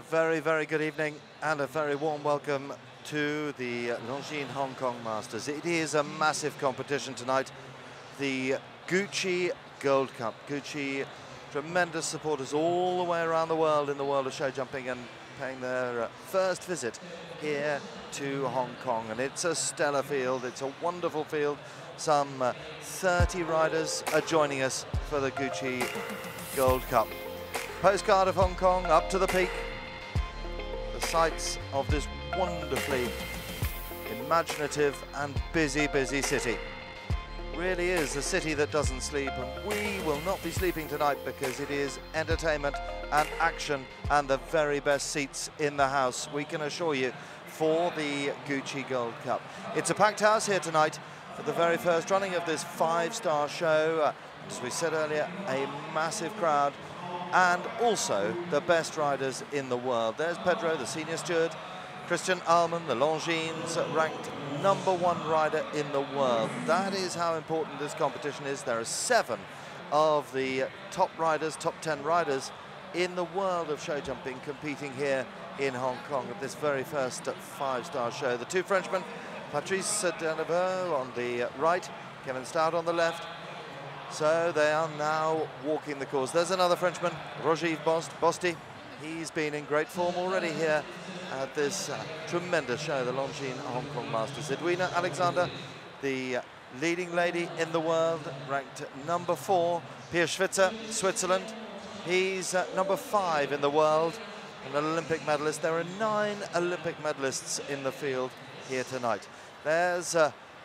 A very, very good evening and a very warm welcome to the Longines Hong Kong Masters. It is a massive competition tonight, the Gucci Gold Cup. Gucci, tremendous supporters all the way around the world in the world of show jumping and paying their first visit here to Hong Kong. And it's a stellar field, it's a wonderful field. Some 30 riders are joining us for the Gucci Gold Cup. Postcard of Hong Kong up to the peak. The sights of this wonderfully imaginative and busy, busy city. Really is a city that doesn't sleep, and we will not be sleeping tonight because it is entertainment and action and the very best seats in the house, we can assure you, for the Gucci Gold Cup. It's a packed house here tonight for the very first running of this five-star show. As we said earlier, a massive crowd and also the best riders in the world. There's Pedro, the senior steward, Christian Alman, the Longines, ranked #1 rider in the world. That is how important this competition is. There are 7 of the top riders, top 10 riders in the world of show jumping competing here in Hong Kong at this very first five-star show. The 2 Frenchmen, Patrice Deneveux on the right, Kevin Stout on the left. So they are now walking the course. There's another Frenchman, Roger Bosti. He's been in great form already here at this tremendous show, the Longines Hong Kong Masters. Edwina Alexander, the leading lady in the world, ranked #4. Pierre Schwitzer, Switzerland. He's #5 in the world, an Olympic medalist. There are 9 Olympic medalists in the field here tonight. There's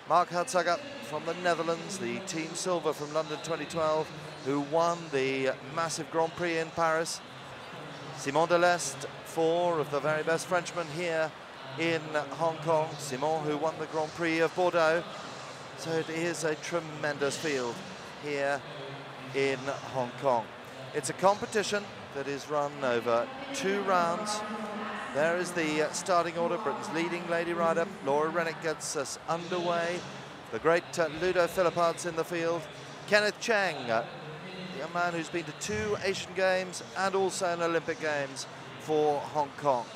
Mark Hartzager from the Netherlands, the Team Silver from London 2012, who won the massive Grand Prix in Paris. Simon Deleste, 4 of the very best Frenchmen here in Hong Kong. Simon, who won the Grand Prix of Bordeaux. So it is a tremendous field here in Hong Kong. It's a competition that is run over 2 rounds. There is the starting order. Britain's leading lady rider, Laura Rennick, gets us underway. The great Ludo Philippart's in the field. Kenneth Cheng, a man who's been to 2 Asian Games and also an Olympic Games for Hong Kong.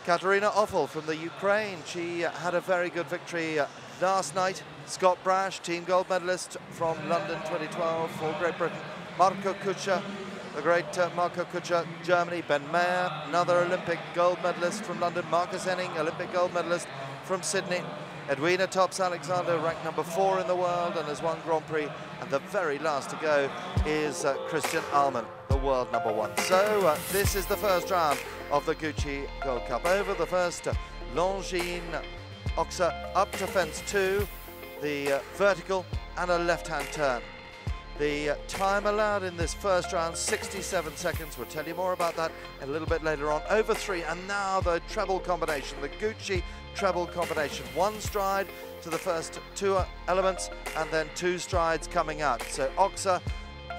Katerina Offel from the Ukraine. She had a very good victory last night. Scott Brash, team gold medalist from London 2012 for Great Britain. Marco Kutscher, the great Marco Kutscher, Germany. Ben Mayer, another Olympic gold medalist from London. Marcus Henning, Olympic gold medalist from Sydney. Edwina Tops Alexander, ranked #4 in the world and has won Grand Prix. And the very last to go is Christian Alman, the world #1. So this is the first round of the Gucci Gold Cup. Over the first Longines Oxa up to fence 2, the vertical and a left-hand turn. The time allowed in this first round, 67 seconds. We'll tell you more about that a little bit later on. Over 3, and now the treble combination, the Gucci treble combination. 1 stride to the first 2 elements, and then 2 strides coming out. So Oxa,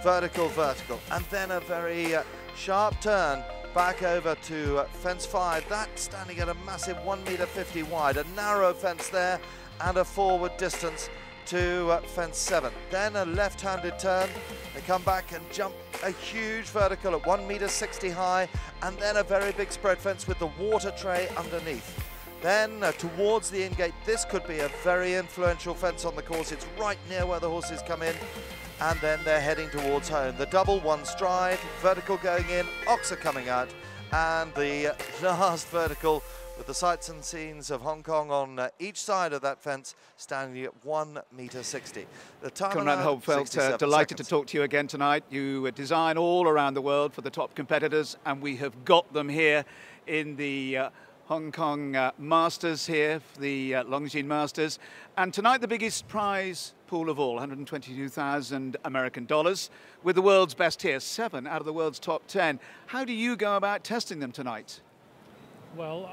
vertical, vertical, and then a very sharp turn back over to fence 5. That's standing at a massive 1.50 meter wide, a narrow fence there, and a forward distance to fence 7. Then a left-handed turn. They come back and jump a huge vertical at 1.60 meter high, and then a very big spread fence with the water tray underneath. Then towards the in-gate, this could be a very influential fence on the course. It's right near where the horses come in, and then they're heading towards home. The double 1 stride, vertical going in, Oxa coming out, and the last vertical with the sights and scenes of Hong Kong on each side of that fence, standing at 1.60 meter. The time Conrad Holfeld, delighted to talk to you again tonight. You design all around the world for the top competitors, and we have got them here in the Hong Kong Masters here, the Longines Masters. And tonight the biggest prize pool of all, 122,000 American dollars, with the world's best here, 7 out of the world's top 10. How do you go about testing them tonight? Well,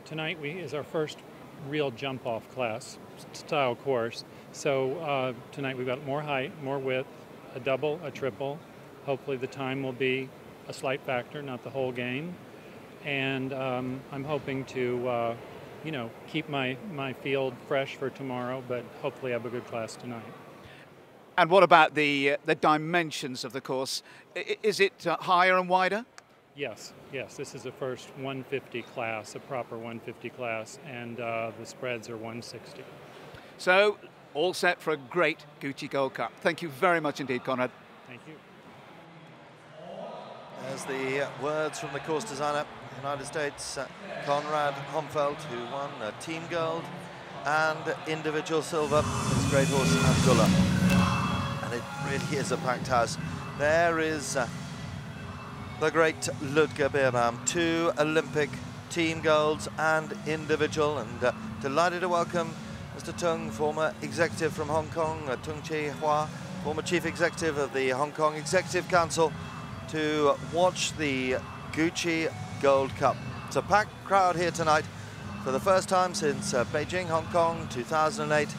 tonight is our first real jump-off class style course. So tonight we've got more height, more width, a double, a triple. Hopefully the time will be a slight factor, not the whole game. And I'm hoping to, keep my field fresh for tomorrow, but hopefully have a good class tonight. And what about the dimensions of the course? Is it higher and wider? Yes, yes, this is the first 150 class, a proper 150 class, and the spreads are 160. So, all set for a great Gucci Gold Cup. Thank you very much indeed, Conrad. Thank you. There's the words from the course designer, United States, Conrad Homfeld, who won team gold and individual silver. His great horse, Abdullah. And it really is a packed house. There is the great Ludger Beerbaum, 2 Olympic team golds and individual, and delighted to welcome Mr. Tung, former executive from Hong Kong, Tung Chi Hua, former chief executive of the Hong Kong Executive Council, to watch the Gucci Gold Cup. It's a packed crowd here tonight for the first time since Beijing, Hong Kong, 2008.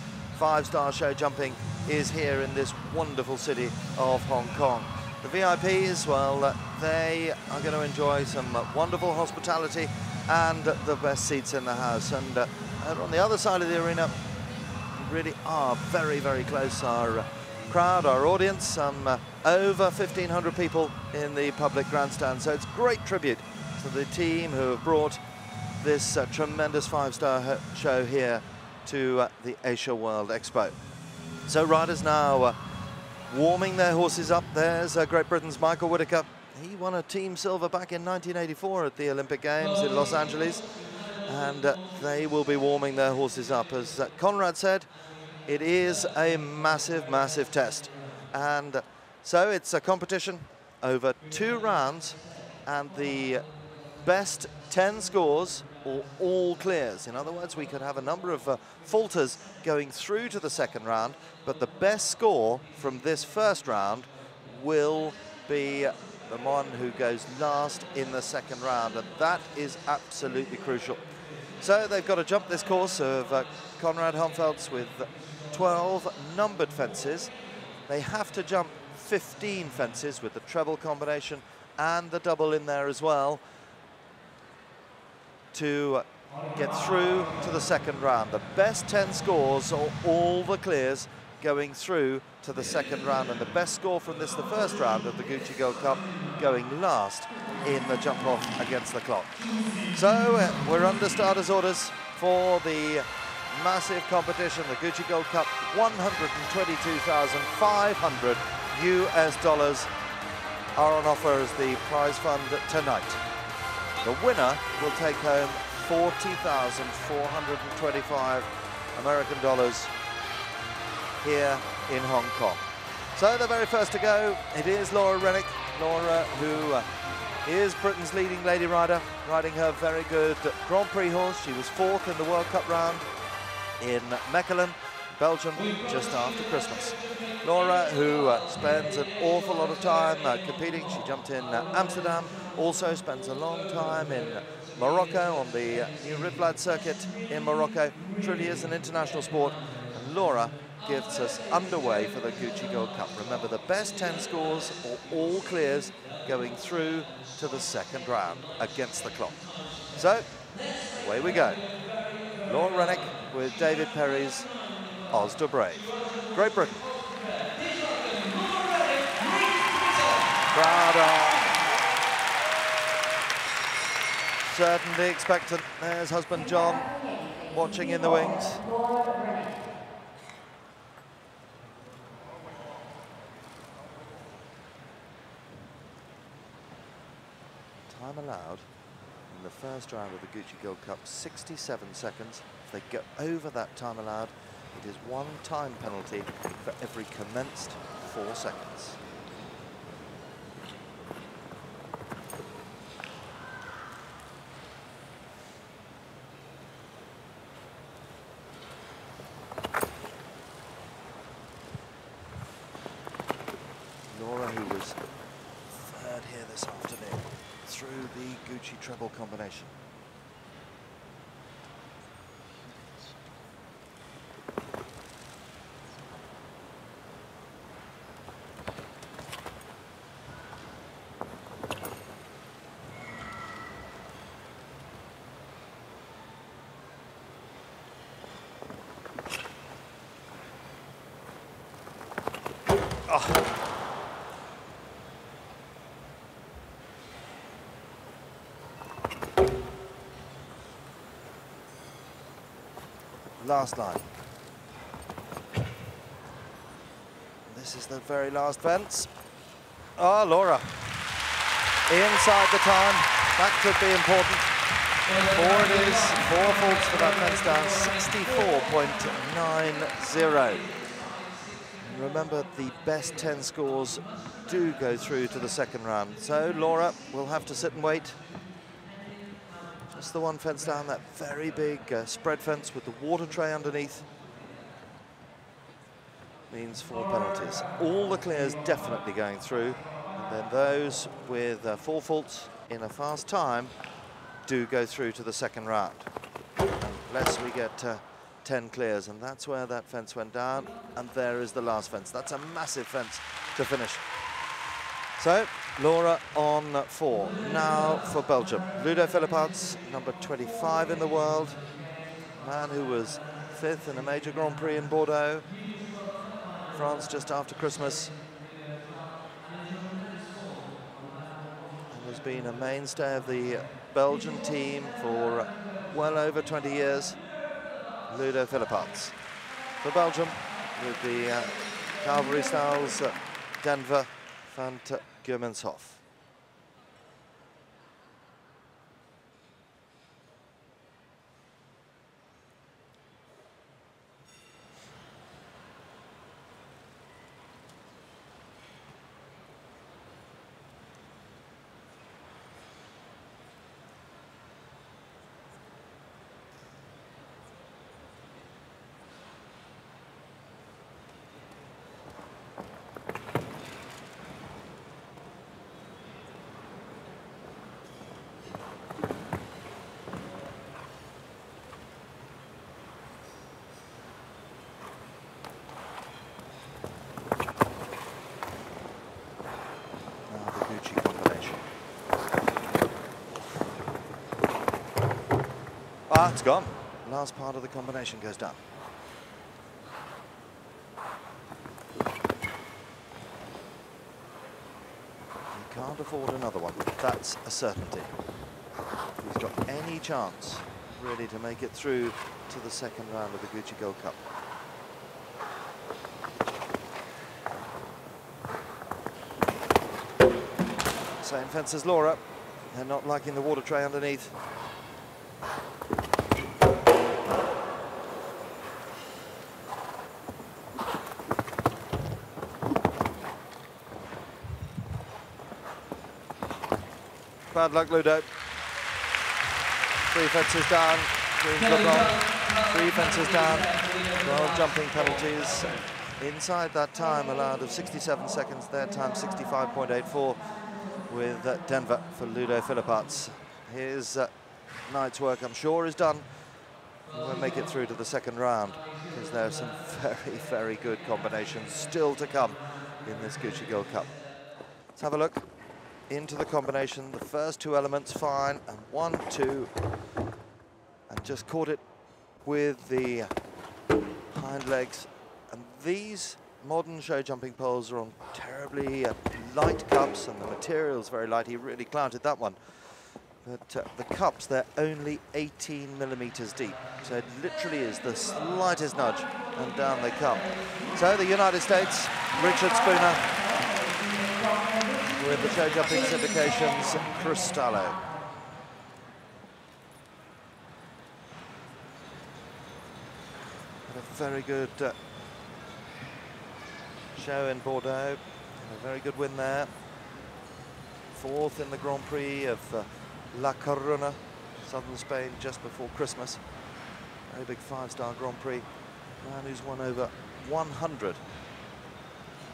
5-star show jumping is here in this wonderful city of Hong Kong. The VIPs, well, they are going to enjoy some wonderful hospitality and the best seats in the house. And on the other side of the arena, we really are very, very close. Our crowd, our audience, some over 1,500 people in the public grandstand. So it's great tribute to the team who have brought this tremendous 5-star show here to the Asia World Expo. So riders now warming their horses up. There's Great Britain's Michael Whitaker. He won a team silver back in 1984 at the Olympic Games in Los Angeles. And they will be warming their horses up. As Conrad said, it is a massive, massive test. And so it's a competition over 2 rounds, and the best 10 scores or all clears. In other words, we could have a number of falters going through to the second round, but the best score from this first round will be the one who goes last in the second round, and that is absolutely crucial. So they've got to jump this course of Conrad Homfeld's with 12 numbered fences. They have to jump 15 fences with the treble combination and the double in there as well to get through to the second round. The best 10 scores or all the clears going through to the second round, and the best score from this, the first round of the Gucci Gold Cup, going last in the jump off against the clock. So we're under starters orders for the massive competition, the Gucci Gold Cup. 122,500 US dollars are on offer as the prize fund tonight. The winner will take home 40,425 American dollars here in Hong Kong. So the very first to go, it is Laura Rennick. Laura, who is Britain's leading lady rider, riding her very good Grand Prix horse. She was 4th in the World Cup round in Mechelen, Belgium, just after Christmas. Laura, who spends an awful lot of time competing. She jumped in Amsterdam, also spends a long time in Morocco on the New Ribblad circuit in Morocco. Truly is an international sport, and Laura gets us underway for the Gucci Gold Cup. Remember, the best 10 scores or all clears going through to the second round against the clock. So, away we go. Laura Rennick with David Perry's Osda Brave. Great Britain. Crowd are certainly expectant. There's husband John watching in the wings. Time allowed in the first round of the Gucci Gold Cup, 67 seconds. If they go over that time allowed, it is 1 time penalty for every commenced 4 seconds. Laura, who was 3rd here this afternoon, through the Gucci treble combination. last line. This is the very last fence. Oh, Laura. Inside the time. That could be important. 4 it is. 4 faults for that fence down. 64.90. Remember, the best 10 scores do go through to the second round. So Laura will have to sit and wait. Just the one fence down, that very big spread fence with the water tray underneath. Means 4 penalties. All the clears definitely going through. And then those with 4 faults in a fast time do go through to the second round. Unless we get 10 clears, and that's where that fence went down, and there is the last fence. That's a massive fence to finish. So Laura on 4. Now for Belgium. Ludo Philippots, number 25 in the world, man who was 5th in a major Grand Prix in Bordeaux, France just after Christmas, and has been a mainstay of the Belgian team for well over 20 years. Ludo Philippots for Belgium with the cavalry styles Denver van Geumenshof. Ah, it's gone. Last part of the combination goes down. He can't afford another one. That's a certainty. If he's got any chance, really, to make it through to the second round of the Gucci Gold Cup. Same fence as Laura. They're not liking the water tray underneath. Bad luck, Ludo. 3 fences down. 3 fences down. 12 jumping penalties. Inside that time allowed of 67 seconds. Their time 65.84 with Denver for Ludo Philippots. His night's work, I'm sure, is done. We'll make it through to the second round because there are some very, very good combinations still to come in this Gucci Gold Cup. Let's have a look into the combination. The first 2 elements fine, and 1, 2, and just caught it with the hind legs. And these modern show jumping poles are on terribly light cups, and the material's very light. He really clouded that one. But the cups, they're only 18 millimeters deep. So it literally is the slightest nudge, and down they come. So the United States, Richard Spooner, with the show jumping syndications, Cristallo. A very good show in Bordeaux, a very good win there. 4th in the Grand Prix of La Corona, southern Spain, just before Christmas. Very big 5-star Grand Prix. Man who's won over 100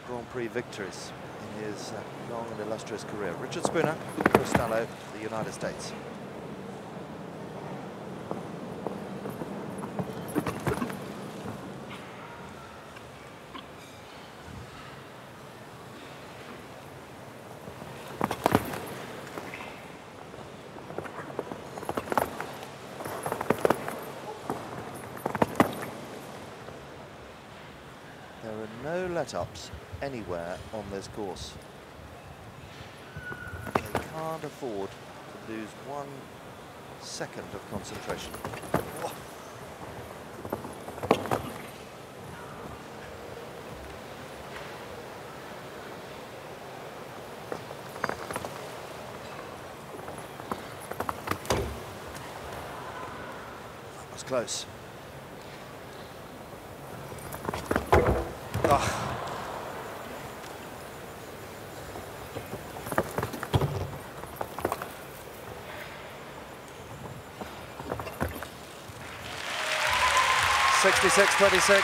Grand Prix victories in his long and illustrious career. Richard Spooner, Cristallo, the United States. There are no let-ups anywhere on this course. They can't afford to lose 1 second of concentration. Oh. close. Oh. .26.26,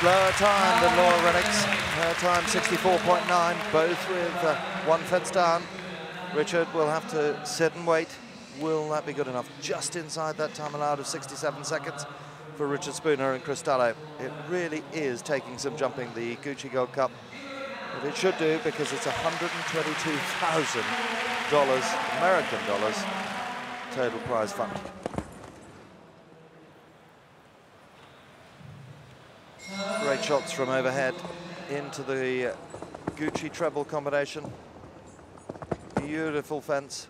slower time than Laura Rennick's. Her time 64.9, both with one fence down. Richard will have to sit and wait. Will that be good enough? Just inside that time allowed of 67 seconds for Richard Spooner and Cristallo. It really is taking some jumping, the Gucci Gold Cup. But it should do, because it's $122,000, American dollars, total prize fund. Great shots from overhead into the Gucci treble combination. Beautiful fence.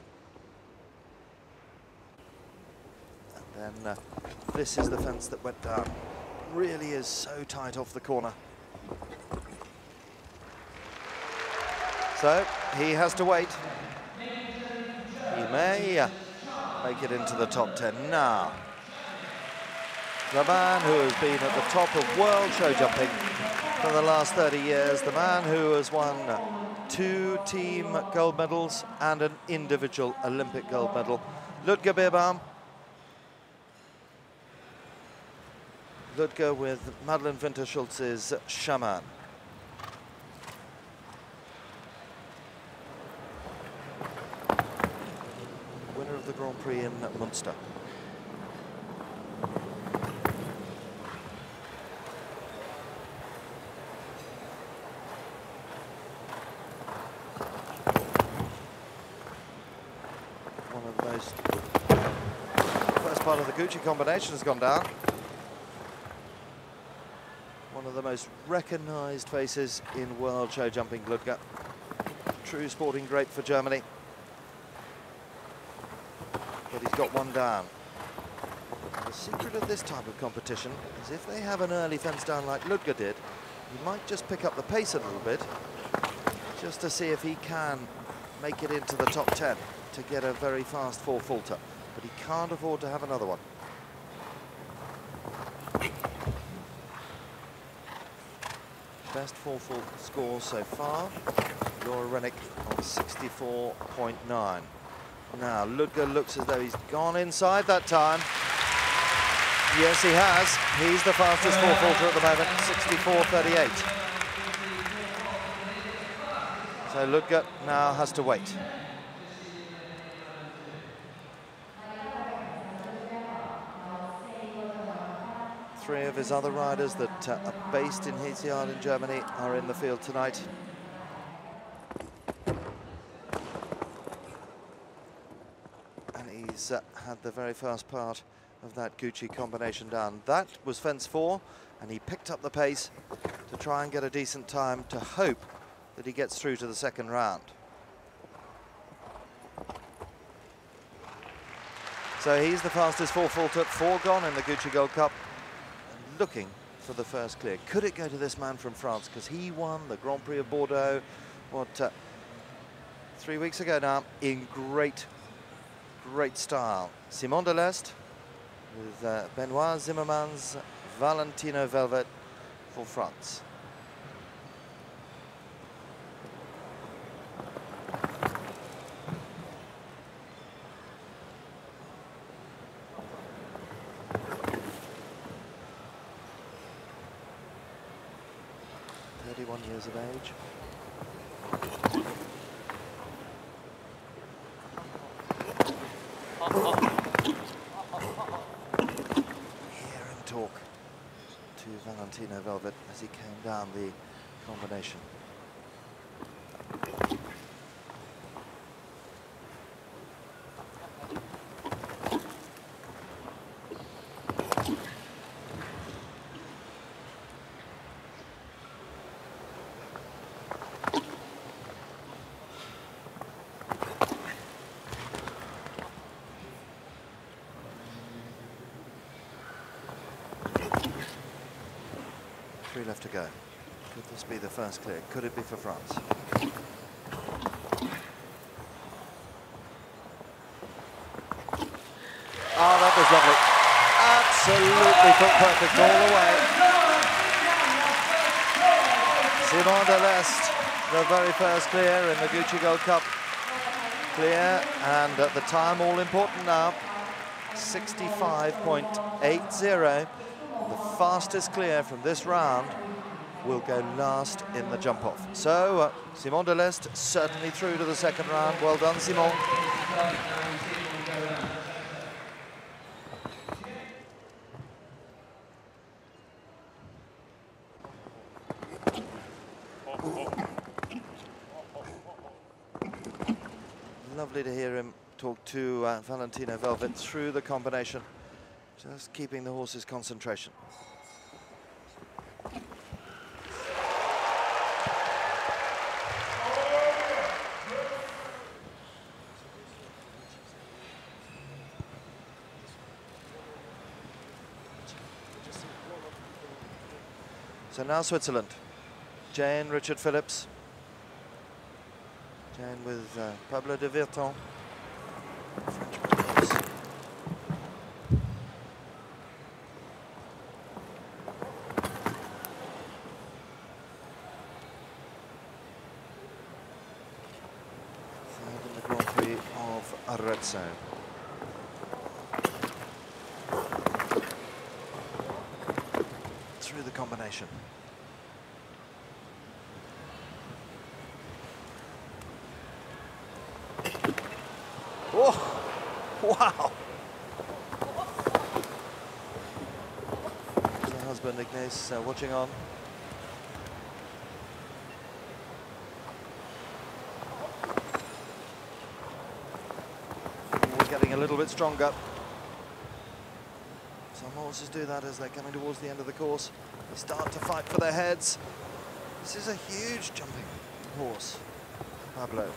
And then this is the fence that went down. Really is so tight off the corner. So he has to wait. He may make it into the top 10 now. The man who has been at the top of world show jumping for the last 30 years, the man who has won 2 team gold medals and an individual Olympic gold medal, Ludger Beerbaum. Ludger with Madeleine Winter-Schulz's Shaman. Winner of the Grand Prix in Munster. First part of the Gucci combination has gone down. One of the most recognised faces in world show jumping, Ludger. True sporting great for Germany. But he's got one down. The secret of this type of competition is if they have an early fence down like Ludger did, he might just pick up the pace a little bit, just to see if he can make it into the top 10 to get a very fast 4-faulter. But he can't afford to have another one. Best 4-fault score so far, Laura Rennick on 64.9. Now, Ludger looks as though he's gone inside that time. Yes, he has. He's the fastest 4-faulter at the moment, 64.38. So Ludger now has to wait. Three of his other riders that are based in his yard in Germany are in the field tonight. And he's had the very first part of that Gucci combination down. That was fence 4, and he picked up the pace to try and get a decent time to hope that he gets through to the second round. So he's the fastest 4-faulter, 4 gone in the Gucci Gold Cup. Looking for the first clear. Could it go to this man from France? Because he won the Grand Prix of Bordeaux, 3 weeks ago now, in great style. Simon Delestre with Benoit Zimmermann's Valentino Velvet for France. Years of age. Hear him talk to Valentino Velvet as he came down the combination. Left to go. Could this be the first clear? Could it be for France? Oh, that was lovely. foot perfect all the way. Simon Deleste, the very first clear in the Gucci Gold Cup. Clear, and at the time, all important now, 65.80. The fastest clear from this round will go last in the jump-off. So, Simon Deleste certainly through to the second round. Well done, Simon. Lovely to hear him talk to Valentino Velvet through the combination, just keeping the horse's concentration. So now Switzerland. Jane, Richard Phillips. Jane with Pablo de Virton. Third in the Grand Prix of Arezzo. Through the combination. Oh, wow. There's her husband, Ignace, watching on. We're getting a little bit stronger. Some horses do that as they're coming towards the end of the course. They start to fight for their heads. This is a huge jumping horse, Pablo.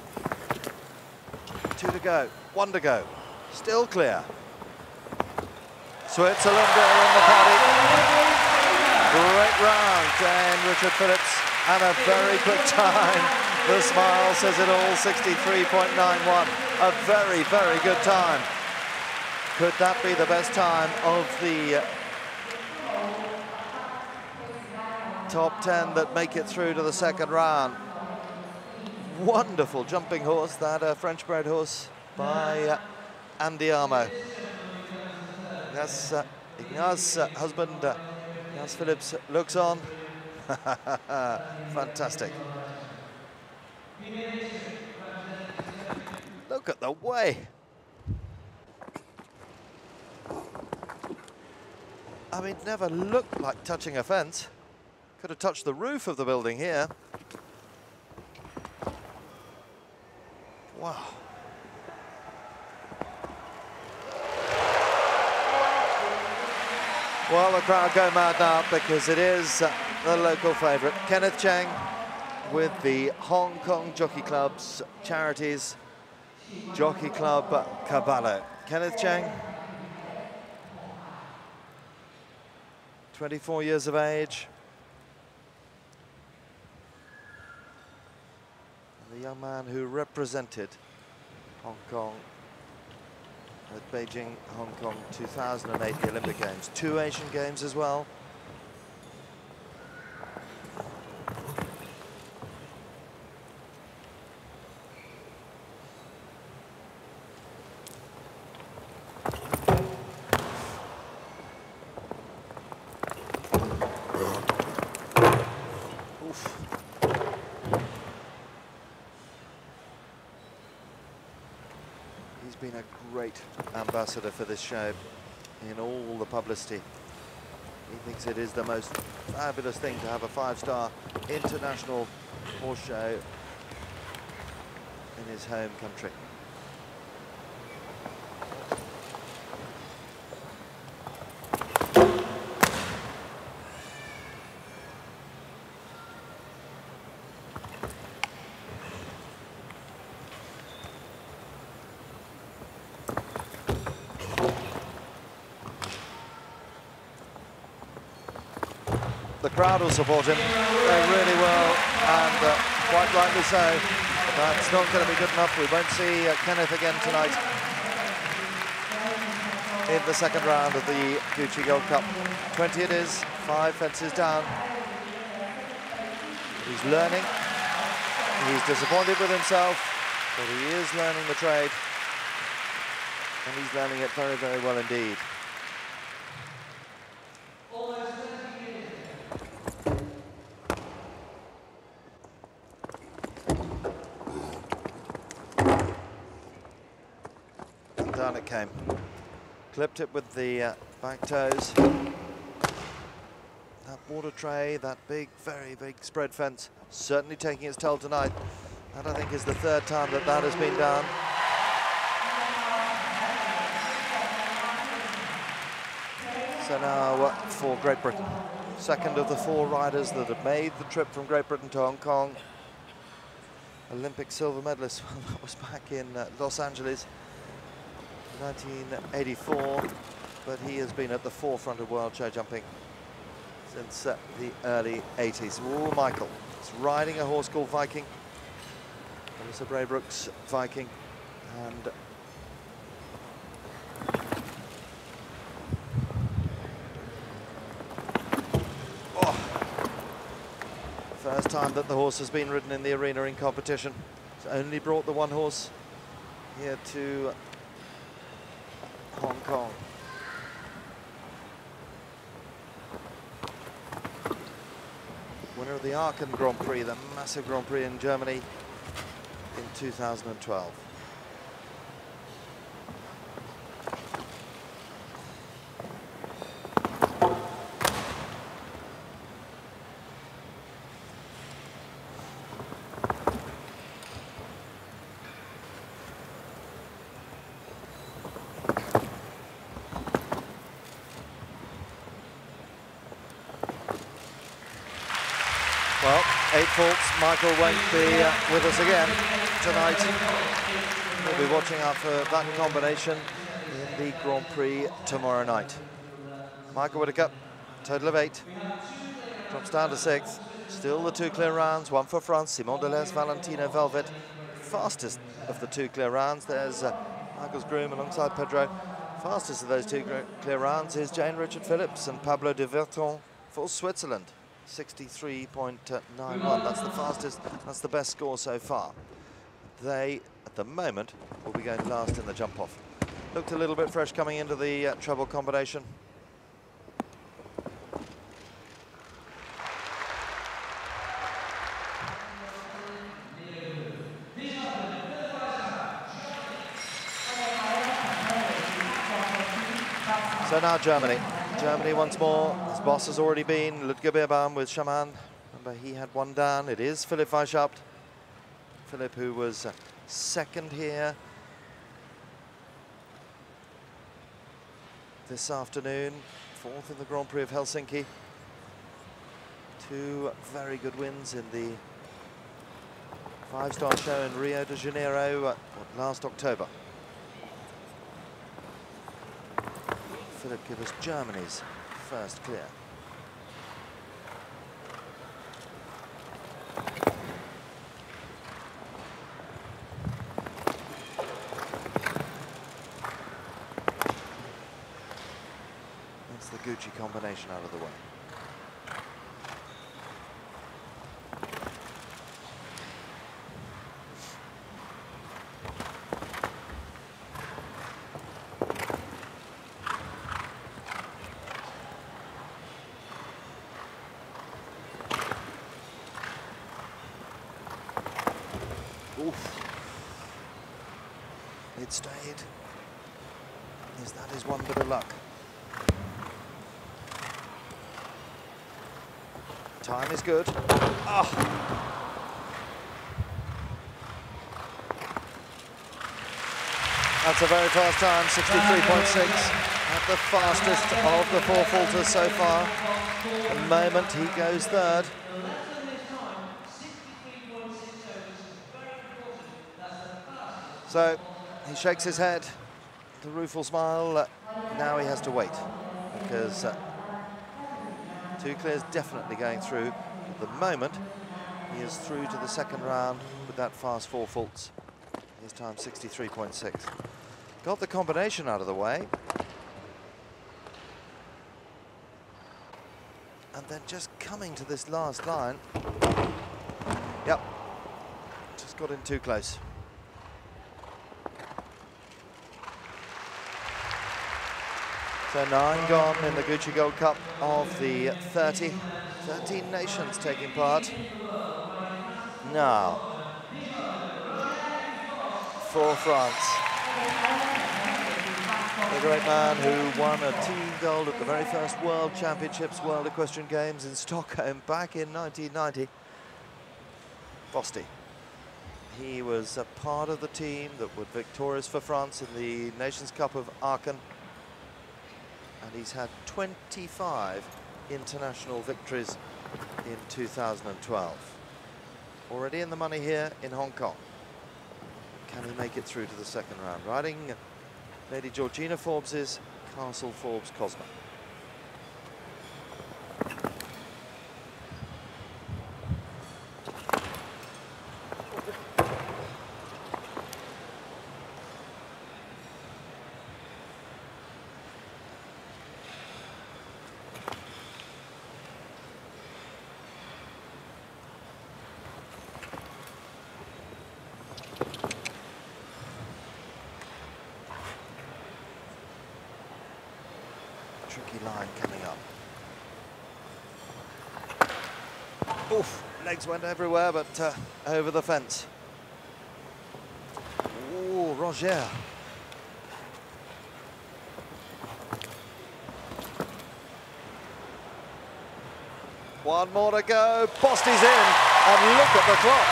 2 to go, 1 to go, still clear. Switzerland are in the party. Great round, Jane, Richard Phillips, and a very quick time. The smile says it all, 63.91. A very, very good time. Could that be the best time of the top 10 that make it through to the second round? Wonderful jumping horse, that French-bred horse by Andy Armo. Yes, Ignace, husband, Ignace Phillips looks on. Fantastic. Look at the way. I mean, never looked like touching a fence. Could have touched the roof of the building here. Wow. Well, the crowd go mad now because it is the local favourite, Kenneth Cheng, with the Hong Kong Jockey Club's charities Jockey Club Caballo. Kenneth Cheng, 24 years of age. The young man who represented Hong Kong at Beijing, Hong Kong 2008, the Olympic Games. 2 Asian Games as well. Been a great ambassador for this show in all the publicity. He thinks it is the most fabulous thing to have a 5-star international horse show in his home country. The crowd will support him, they really will, and quite rightly so. That's not going to be good enough. We won't see Kenneth again tonight. in the second round of the Gucci Gold Cup. 20 it is, 5 fences down. He's learning. He's disappointed with himself, but he is learning the trade. And he's learning it very, very well indeed. Down it came. Clipped it with the back toes. That water tray, that big, very big spread fence, certainly taking its toll tonight. That, I think, is the 3rd time that that has been done. So now for Great Britain. 2nd of the 4 riders that have made the trip from Great Britain to Hong Kong. Olympic silver medalist. Well, that was back in Los Angeles, 1984. But he has been at the forefront of world show jumping since the early 80s. Oh, Michael is riding a horse called Viking. Melissa Braybrooke's Viking. And first time that the horse has been ridden in the arena in competition. It's only brought the one horse here to Hong Kong. Winner of the Aachen Grand Prix, the massive Grand Prix in Germany in 2012. Well, 8 faults. Michael won't be with us again tonight. We'll be watching out for that combination in the Grand Prix tomorrow night. Michael Whitaker, total of 8. Drops down to 6th. Still the 2 clear rounds, 1 for France. Simon Deleuze, Valentino Velvet. Fastest of the 2 clear rounds. There's Michael's groom alongside Pedro. Fastest of those 2 clear rounds is Jane Richard Phillips and Pablo de Verton for Switzerland. 63.91, that's the fastest, that's the best score so far. They, at the moment, will be going last in the jump-off. Looked a little bit fresh coming into the treble combination. So now Germany. Germany once more. His boss has already been Ludger Beerbaum with Shaman. Remember, he had 1 down. It is Philipp Weishaupt. Philipp, who was 2nd here this afternoon, 4th in the Grand Prix of Helsinki. 2 very good wins in the 5-star show in Rio de Janeiro last October. Philipp give us Germany's first clear. That's the Gucci combination out of the way. It stayed. Yes, that is one bit of luck. Time is good. Oh. That's a very fast time, 63.6. At the fastest of the 4 faulters so far. At the moment he goes 3rd. So he shakes his head, the rueful smile. Now he has to wait because 2 clears definitely going through. At the moment, he is through to the 2nd round with that fast 4 faults. His time 63.6. Got the combination out of the way. And then just coming to this last line. Yep, just got in too close. So 9 gone in the Gucci Gold Cup of the 13 nations taking part. Now, for France, the great man who won a team gold at the very first World Championships, World Equestrian Games in Stockholm back in 1990, Bosti. He was a part of the team that were victorious for France in the Nations Cup of Aachen. And he's had 25 international victories in 2012. Already in the money here in Hong Kong. Can he make it through to the second round? Riding Lady Georgina Forbes's Castle Forbes Cosmo. Tricky line coming up. Oof, legs went everywhere, but over the fence. Ooh, Roger. One more to go. Bosti's in, and look at the clock.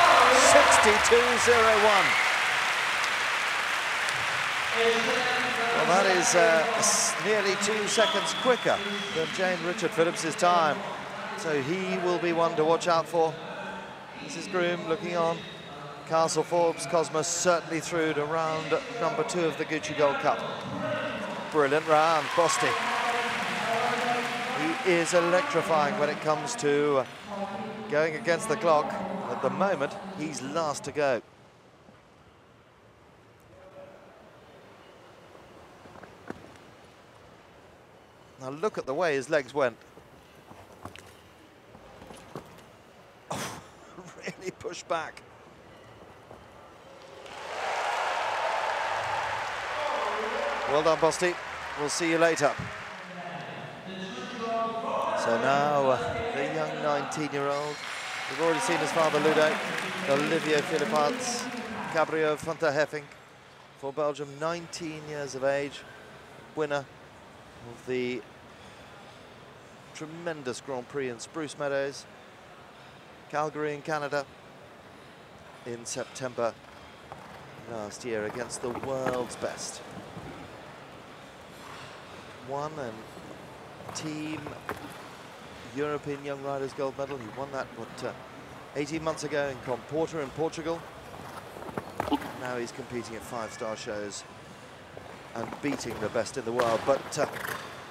62.01. Well, that is nearly 2 seconds quicker than Jane Richard Phillips's time. So he will be one to watch out for. Mrs. Groom looking on. Castle Forbes Cosmos certainly through to round number 2 of the Gucci Gold Cup. Brilliant round, Bosti. He is electrifying when it comes to going against the clock. At the moment, he's last to go. Now look at the way his legs went. Oh, really pushed back. Well done, Bosti. We'll see you later. So now the young 19-year-old. We've already seen his father, Ludo. Olivier Philippons, Cabrio Fonterheffing for Belgium, 19 years of age. Winner of the tremendous Grand Prix in Spruce Meadows, Calgary in Canada in September last year against the world's best. Won a team European Young Riders gold medal. He won that, 18 months ago in Comporta in Portugal. Now he's competing at 5-star shows and beating the best in the world. But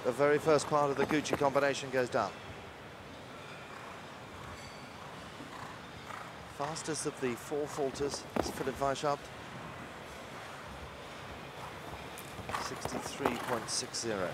the very first part of the Gucci combination goes down. Fastest of the 4 falters is Philipp Weishaupt. 63.60.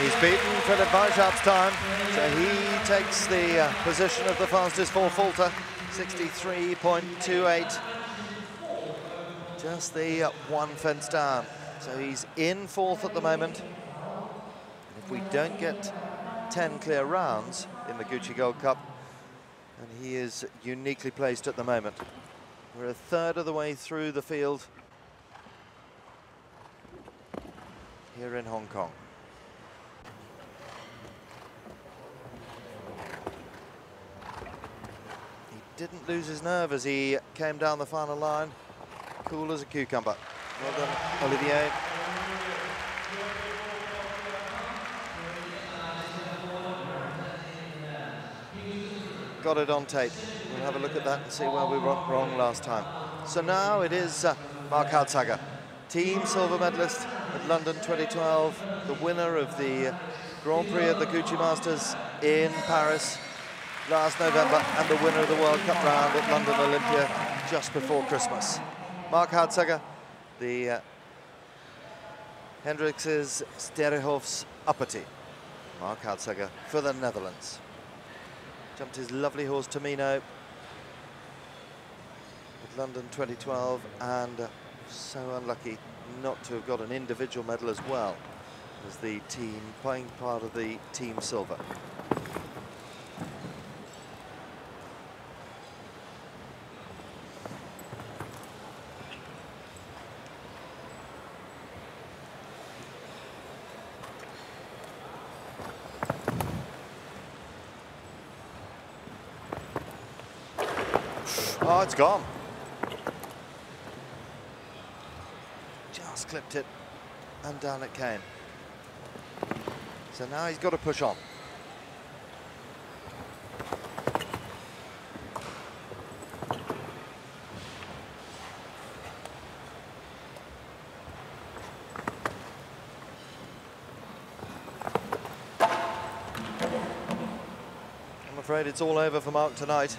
He's beaten Philipp Weishaupt's time, so he takes the position of the fastest 4-falter, 63.28. Just the 1 fence down. So he's in 4th at the moment. And if we don't get 10 clear rounds in the Gucci Gold Cup, then he is uniquely placed at the moment. We're a third of the way through the field here in Hong Kong. Didn't lose his nerve as he came down the final line. Cool as a cucumber. Well done, Olivier. got it on tape. We'll have a look at that and see where we went wrong last time. So now it is Mark Hartsager, team silver medalist at London 2012, the winner of the Grand Prix at the Gucci Masters in Paris last November, and the winner of the World Cup round at London Olympia just before Christmas. Mark Hartsager, the Hendricks' Sterrehof's Uppity. Mark Hartsager for the Netherlands. Jumped his lovely horse Tamino at London 2012, and so unlucky not to have got an individual medal as well as the team, playing part of the team silver. Oh, it's gone. Just clipped it, and down it came. So now he's got to push on. I'm afraid it's all over for Mark tonight.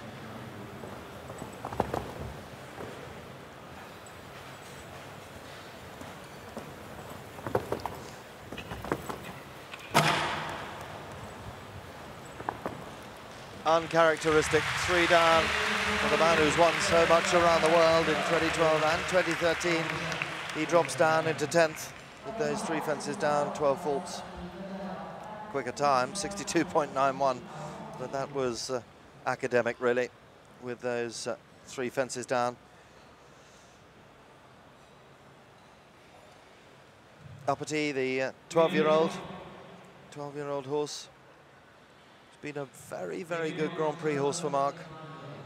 Uncharacteristic, 3 down for the man who's won so much around the world in 2012 and 2013. He drops down into 10th with those 3 fences down, 12 faults. Quicker time, 62.91, but that was academic really, with those 3 fences down. Uppity, the 12-year-old horse. Been a very, very good Grand Prix horse for Mark.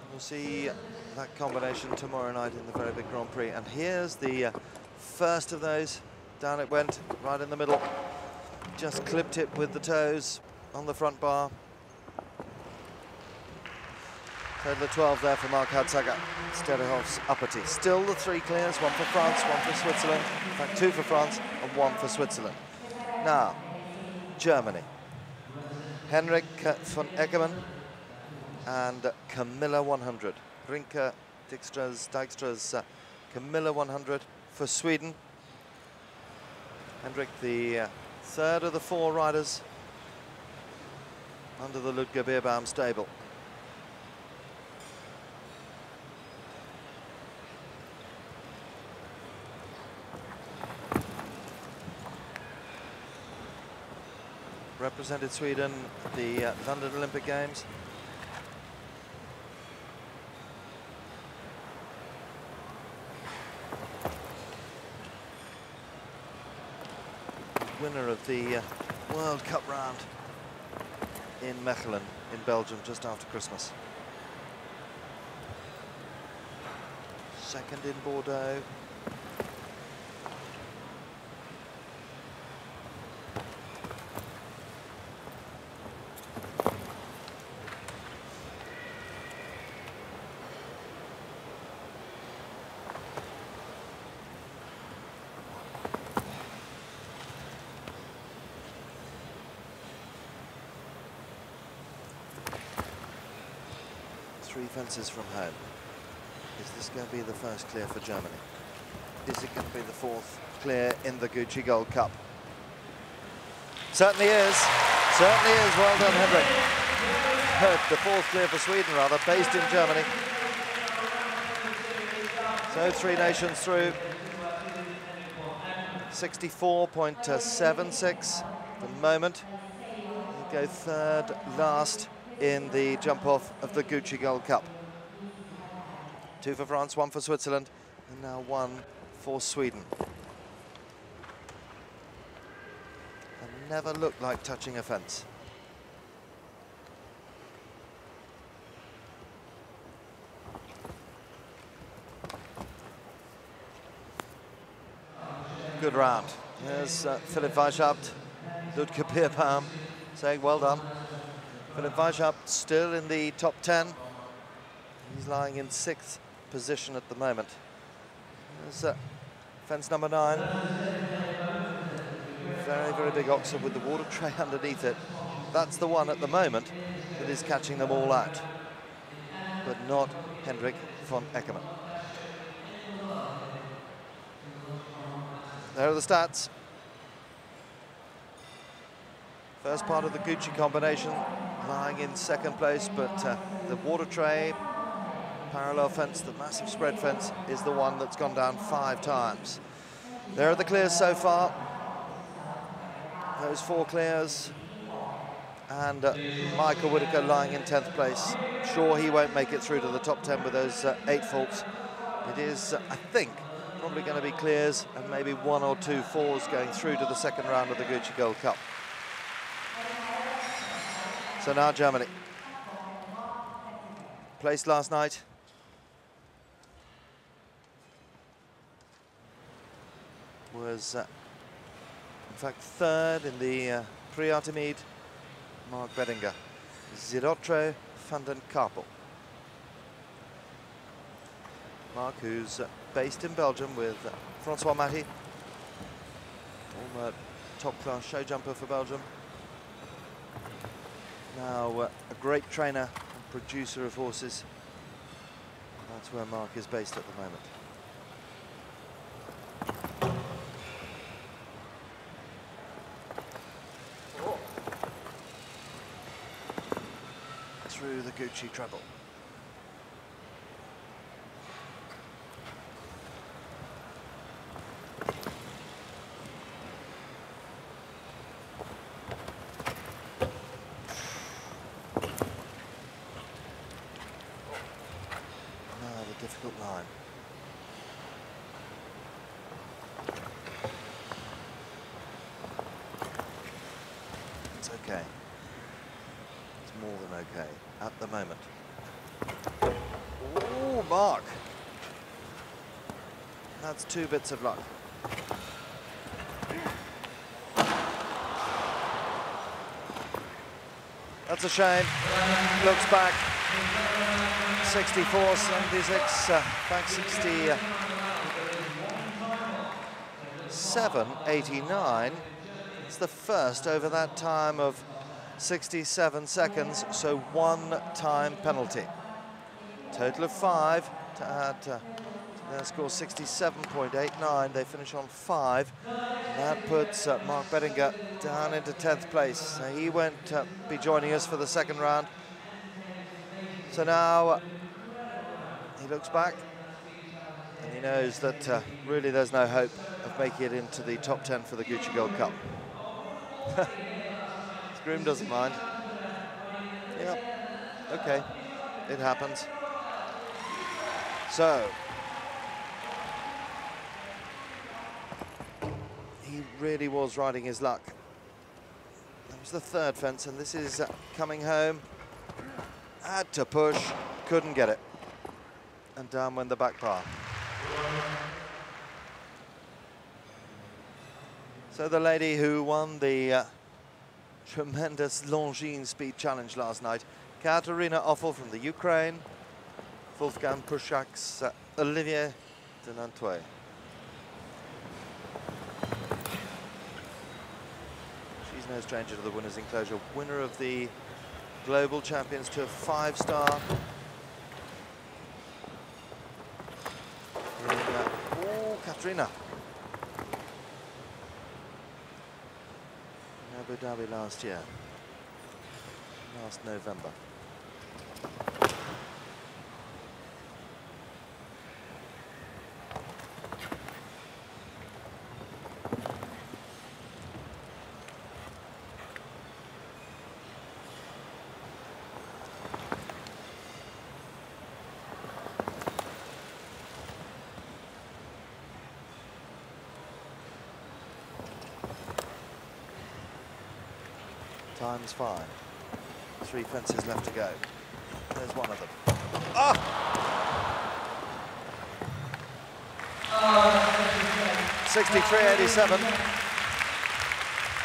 We'll see that combination tomorrow night in the very big Grand Prix. And here's the first of those. Down it went, right in the middle. Just clipped it with the toes on the front bar. Total of 12 there for Mark Hartsager. Sterrehof's Uppity. Still the 3 clears, 1 for France, 1 for Switzerland. In fact, 2 for France and 1 for Switzerland. Now, Germany. Henrik von Eckermann and Camilla 100. Rinke Dijkstra's Camilla 100 for Sweden. Henrik, the 3rd of the 4 riders under the Ludger Beerbaum stable. Represented Sweden at the London Olympic Games. Winner of the World Cup round in Mechelen in Belgium just after Christmas. 2nd in Bordeaux. Fences from home. Is this going to be the first clear for Germany? Is it going to be the 4th clear in the Gucci Gold Cup? Certainly is. Certainly is. Well done, Henrik. The 4th clear for Sweden, rather, based in Germany. So 3 nations through. 64.76 at the moment. He'll go 3rd last in the jump-off of the Gucci Gold Cup. 2 for France, 1 for Switzerland, and now 1 for Sweden. And never looked like touching a fence. Good round. Here's Philipp Weishaupt, Ludger Beerbaum saying well done. Philipp Weishaupt still in the top 10. He's lying in 6th position at the moment. There's fence number 9. Very, very big oxen with the water tray underneath it. That's the one at the moment that is catching them all out, but not Hendrik von Eckermann. There are the stats. First part of the Gucci combination, lying in 2nd place, but the water tray, parallel fence, the massive spread fence, is the one that's gone down 5 times. There are the clears so far. Those 4 clears. And Michael Whitaker lying in 10th place. Sure, he won't make it through to the top 10 with those 8 faults. It is, I think, probably going to be clears and maybe 1 or 2 fours going through to the 2nd round of the Gucci Gold Cup. So now Germany. Placed last night. Was, in fact, 3rd in the Prix Artemide. Mark Bettinger. Zirotro van den Kapel. Mark, who's based in Belgium with Francois Matty, former top-class show jumper for Belgium. Now a great trainer and producer of horses. That's where Mark is based at the moment. Through the Gucci treble. Now the difficult line. It's okay. It's more than okay at the moment. Oh, Mark. That's 2 bits of luck. That's a shame. Looks back. 64, 76, back 67, 89. It's the first over that time of 67 seconds, so 1 time penalty. Total of 5 to add to their score 67.89. They finish on 5. And that puts Mark Bettinger down into 10th place. So he won't be joining us for the 2nd round. So now he looks back and he knows that really there's no hope of making it into the top 10 for the Gucci Gold Cup. Groom doesn't mind. Yeah, okay, it happens. So, he really was riding his luck. That was the 3rd fence, and this is coming home. Had to push, couldn't get it. And down went the back bar. So the lady who won the tremendous Longines Speed Challenge last night, Katerina Offel from the Ukraine, Wolfgang Puschak's Olivier de Nanteuil. She's no stranger to the winner's enclosure, winner of the Global Champions Tour 5-star. Oh, Katerina. Abu Dhabi last year, last November. Times 5. 3 fences left to go. There's one of them. Ah! 63.87.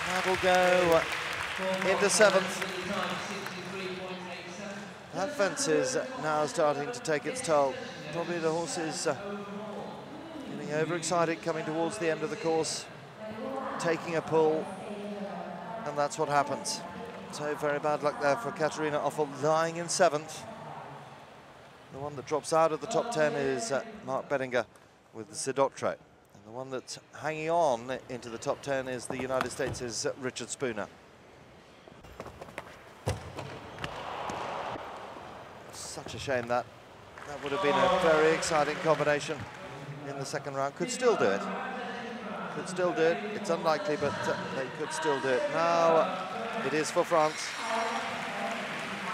That'll go into 7th. fence is now starting to take its toll. Probably the horse is getting overexcited, coming towards the end of the course, taking a pull, and that's what happens. So very bad luck there for Katerina Offel, lying in 7th. The one that drops out of the top 10 is Mark Bettinger with the Sidotre. And the one that's hanging on into the top 10 is the United States' Richard Spooner. Such a shame that. That would have been a very exciting combination in the second round. Could still do it. Could still do it. It's unlikely, but they could still do it. Now it is for France.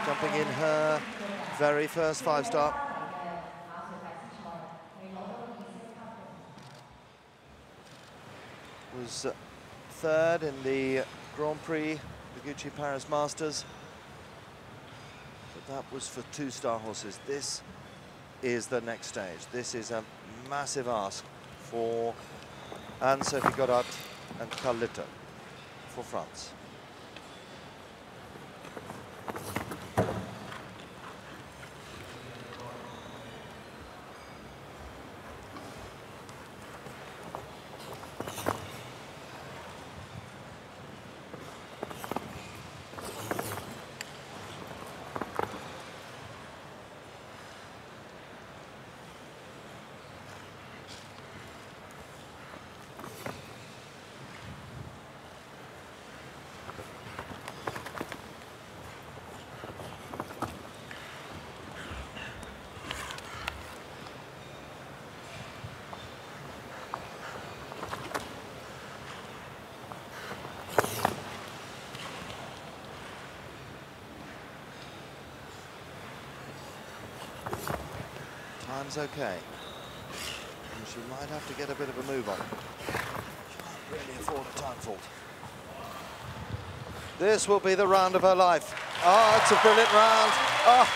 Jumping in her very first 5-star. Was third in the Grand Prix, the Gucci Paris Masters. But that was for 2-star horses. This is the next stage. This is a massive ask for Anne-Sophie Goddard and Carl Litter for France. Time's okay. And she might have to get a bit of a move on. She can't really afford a time fault. This will be the round of her life. Oh, it's a brilliant round. Oh,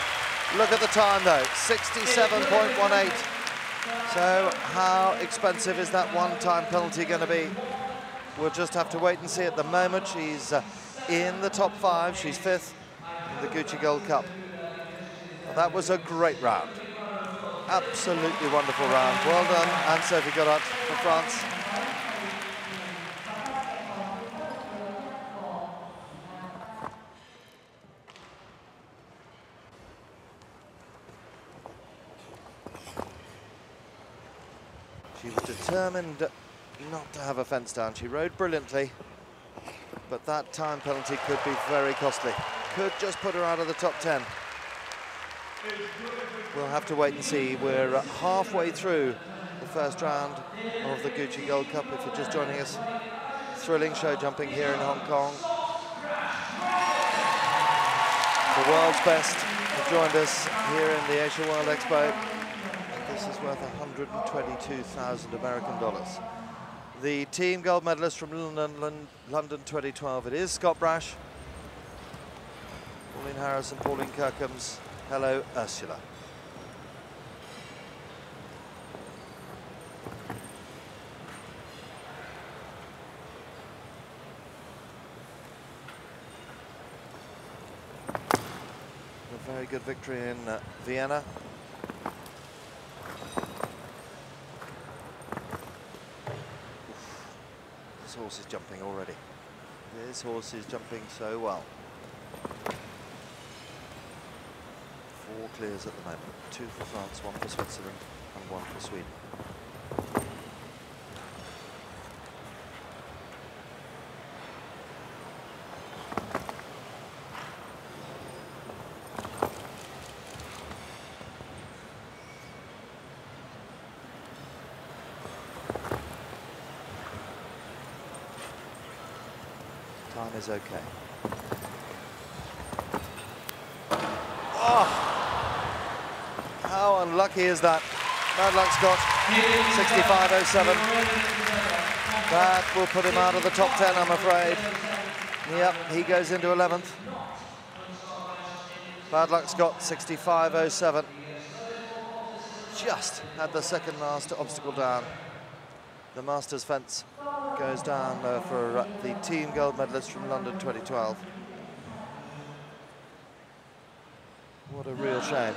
look at the time though, 67.18. So how expensive is that one-time penalty going to be? We'll just have to wait and see. At the moment, she's in the top 5. She's 5th in the Gucci Gold Cup. Well, that was a great round. Absolutely wonderful round. Well done, Anne-Sophie Goddard for France. She was determined not to have a fence down. She rode brilliantly, but that time penalty could be very costly. Could just put her out of the top 10. We'll have to wait and see. We're halfway through the first round of the Gucci Gold Cup. If you're just joining us, thrilling show jumping here in Hong Kong. The world's best have joined us here in the Asia World Expo. And this is worth $122,000 American dollars. The team gold medalist from London 2012. It is Scott Brash, Pauline Harris and Pauline Kirkhams. Hello, Ursula. A very good victory in Vienna. This horse is jumping already. This horse is jumping so well. 4 clears at the moment. 2 for France, 1 for Switzerland, and 1 for Sweden. Time is okay. Oh! How unlucky is that? Bad luck, Scott. 65.07. That will put him out of the top 10, I'm afraid. Yep, he goes into 11th. Bad luck, Scott. 65.07. Just had the second last obstacle down. The Masters fence goes down for the team gold medalist from London 2012. What a real shame.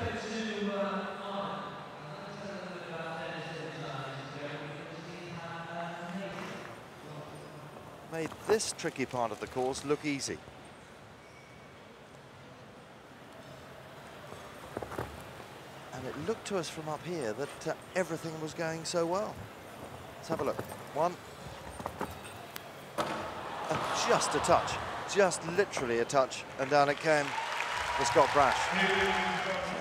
Made this tricky part of the course look easy. And it looked to us from up here that everything was going so well. Let's have a look. One. And just a touch, just literally a touch, and down it came for Scott Brash.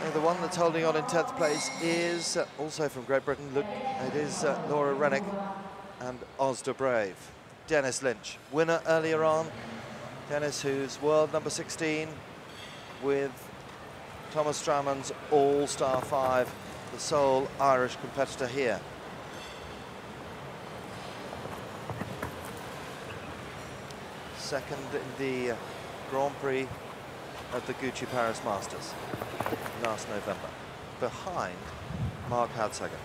So the one that's holding on in 10th place is also from Great Britain. Look, it is Laura Rennick and Osda Brave. Dennis Lynch, winner earlier on. Dennis, who's world number 16 with Thomas Strammon's All-Star 5, the sole Irish competitor here. Second in the Grand Prix of the Gucci Paris Masters last November, behind Mark Hadsager.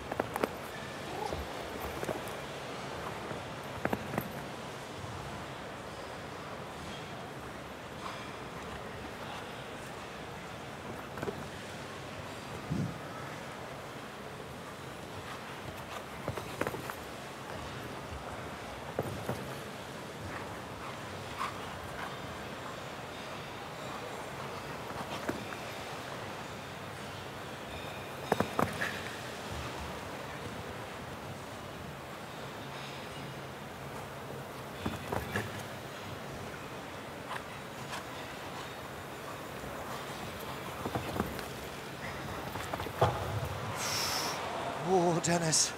Oh, Dennis.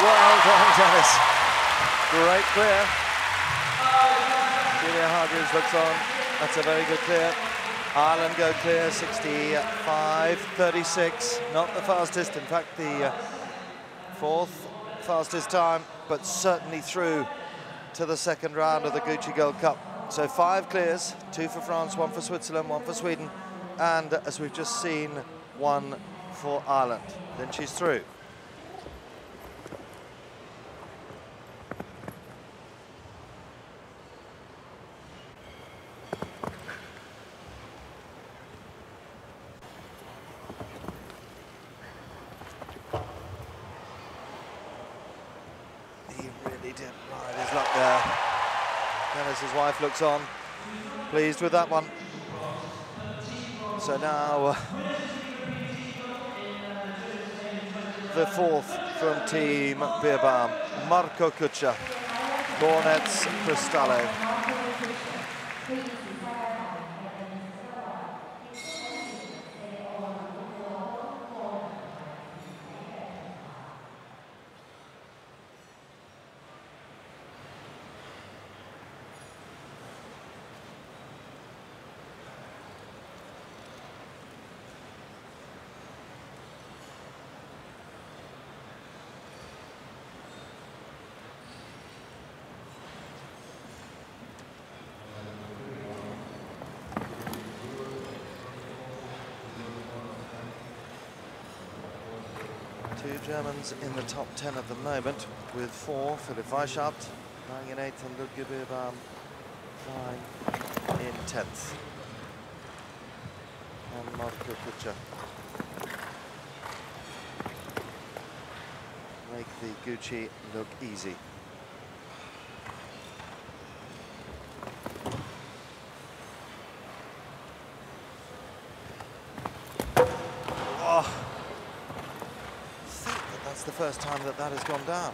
Well done, Dennis. Great clear. Julia Hargreaves looks on. That's a very good clear. Ireland go clear, 65.36. Not the fastest, in fact, the fourth fastest time, but certainly through to the second round of the Gucci Gold Cup. So 5 clears, 2 for France, 1 for Switzerland, 1 for Sweden, and as we've just seen, 1 for Ireland. Then she's through. He really did ride his luck there. Dennis's wife looks on, pleased with that one. So now the fourth from Team Beerbaum, Marco Kutscher, Cornets Cristallo. Two Germans in the top 10 at the moment, with 4, Philipp Weishaupt lying in 8th and Ludwig Beerbaum lying in 10th. And Marco Kutscher make the Gucci look easy. That's the first time that that has gone down.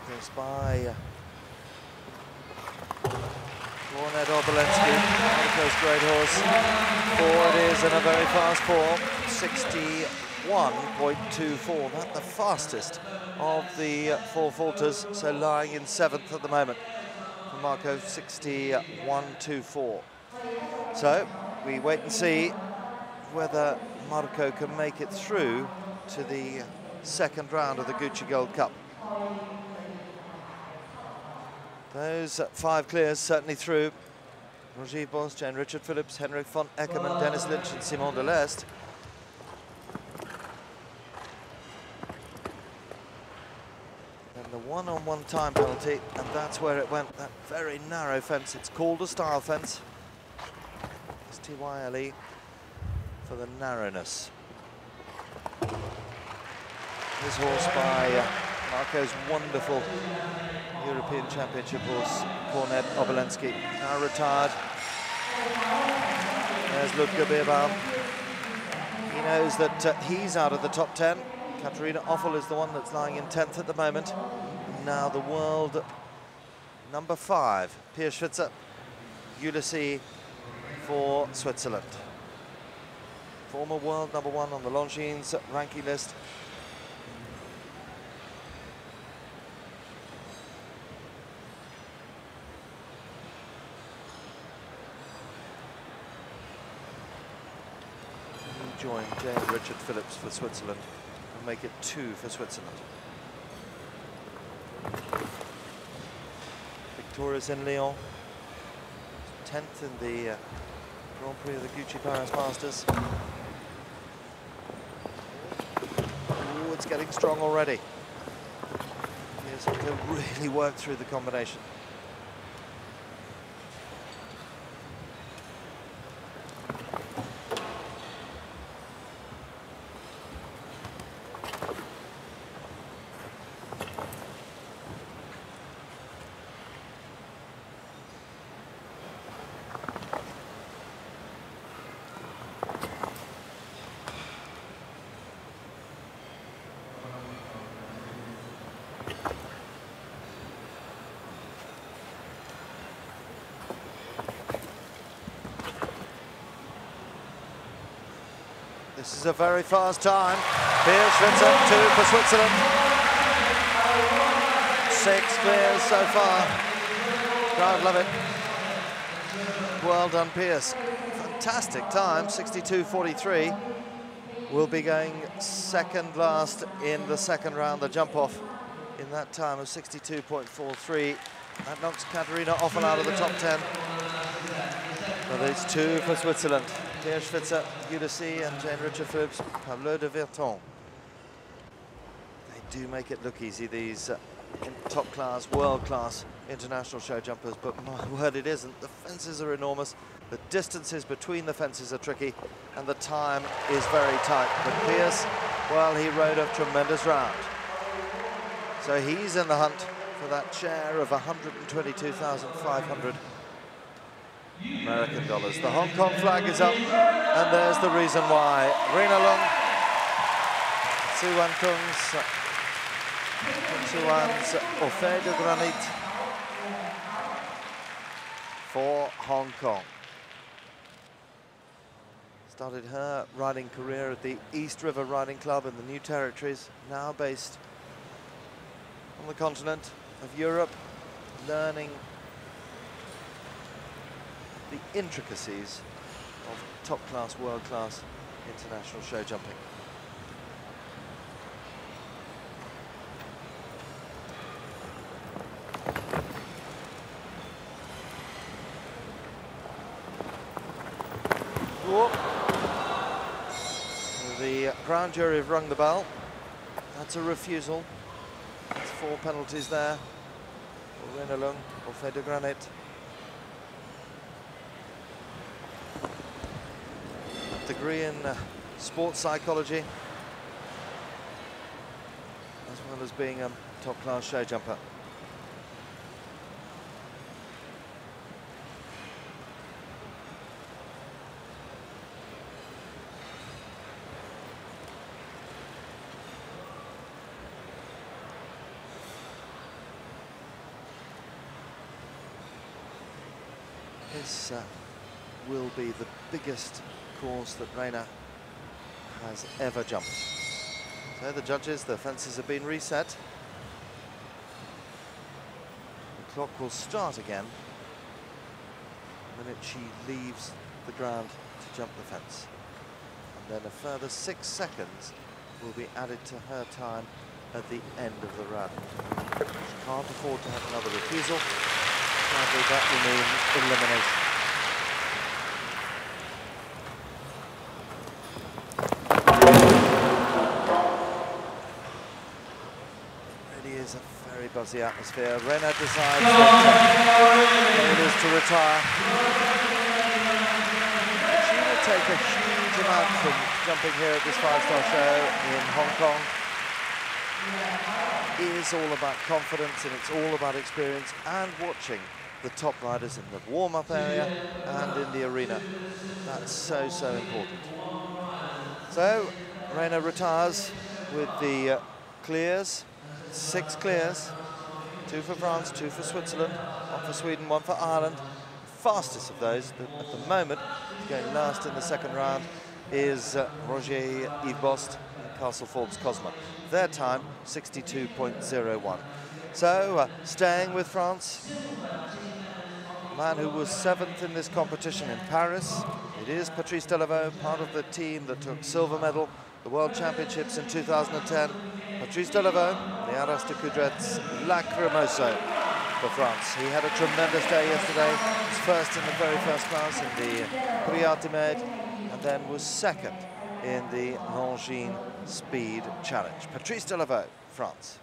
Goes by Kornet Obolensky, Marco's great horse. Forward is in a very fast form, 61.24. That's the fastest of the 4 falters, so lying in 7th at the moment. For Marco, 61.24. So we wait and see whether Marco can make it through to the second round of the Gucci Gold Cup. Those 5 clears certainly through. Roger Bos, Jane Richard Phillips, Henrik von Eckermann, Dennis Lynch and Simon Deleste. And the one-on-one time penalty, and that's where it went, that very narrow fence. It's called a style fence. STYLE for the narrowness. This horse by Marco's wonderful European Championship horse, Kornet Obolensky, now retired. There's Ludger Beerbaum. He knows that he's out of the top 10. Katharina Offel is the one that's lying in 10th at the moment. Now the world number 5, Pia Schwitzer, Ulysses for Switzerland. Former world number 1 on the Longines ranking list. Join Jane Richard Phillips for Switzerland and make it 2 for Switzerland. Victorious in Lyon, 10th in the Grand Prix of the Gucci Paris Masters. Ooh, it's getting strong already. Here's to really work through the combination. This is a very fast time. Pia Schwitzer, 2 for Switzerland. 6 clears so far. Crowd love it. Well done, Pierce. Fantastic time, 62.43. Will be going second last in the second round, the jump off in that time of 62.43. That knocks Katharina Offel out of the top 10. But it's 2 for Switzerland. Pia Schwitzer, Ulysses and Jane Richard Phillips, Pablo de Virton. They do make it look easy, these top class, world class international show jumpers, but my word, it isn't. The fences are enormous, the distances between the fences are tricky, and the time is very tight. But Pierce, well, he rode a tremendous round. So he's in the hunt for that share of 122,500 American dollars. The Hong Kong flag is up, and there's the reason why. Rina Lung, Suwan Kung's, Suwan's Offet de Granit for Hong Kong. Started her riding career at the East River Riding Club in the New Territories, now based on the continent of Europe, learning the intricacies of top-class, world-class international show jumping. Whoop. The Crown jury have rung the bell. That's a refusal. That's 4 penalties there for Rina Lung or Offet de Granit. Degree in sports psychology, as well as being a top-class show jumper. This will be the biggest course that Rina has ever jumped. So the judges, the fences have been reset. The clock will start again the minute she leaves the ground to jump the fence. And then a further 6 seconds will be added to her time at the end of the round. She can't afford to have another refusal. Sadly, that will mean elimination. buzzy atmosphere. Reina decides that it is to retire. She will take a huge amount from jumping here at this five-star show in Hong Kong. It is all about confidence and it's all about experience and watching the top riders in the warm-up area and in the arena. That's so, so important. So, Reina retires with the clears, 6 clears, 2 for France, 2 for Switzerland, 1 for Sweden, 1 for Ireland. Fastest of those, at the moment, going last in the second round, is Roger Yves Bost and Castle Forbes Cosma. Their time, 62.01. So, staying with France, a man who was 7th in this competition in Paris. It is Patrice Delaveau, part of the team that took silver medal, the World Championships in 2010. Patrice Delaveau, the Arras de Coudrettes, Lacrymoso for France. He had a tremendous day yesterday. He was first in the very first class in the Prix Artimede, and then was 2nd in the Longines Speed Challenge. Patrice Delaveau, France.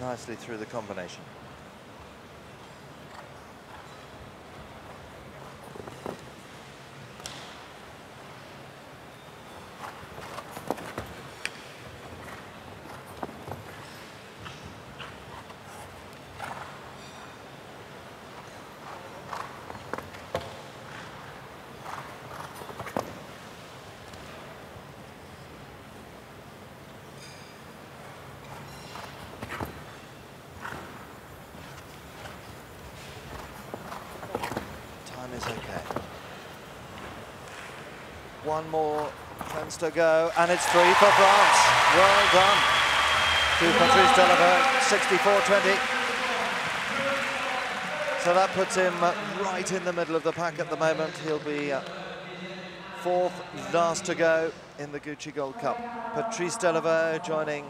Nicely through the combination. Is okay. One more chance to go, and it's 3 for France. Well done to Patrice Delaveau, 64.20. So that puts him right in the middle of the pack at the moment. He'll be 4th, last to go in the Gucci Gold Cup. Patrice Delaveau joining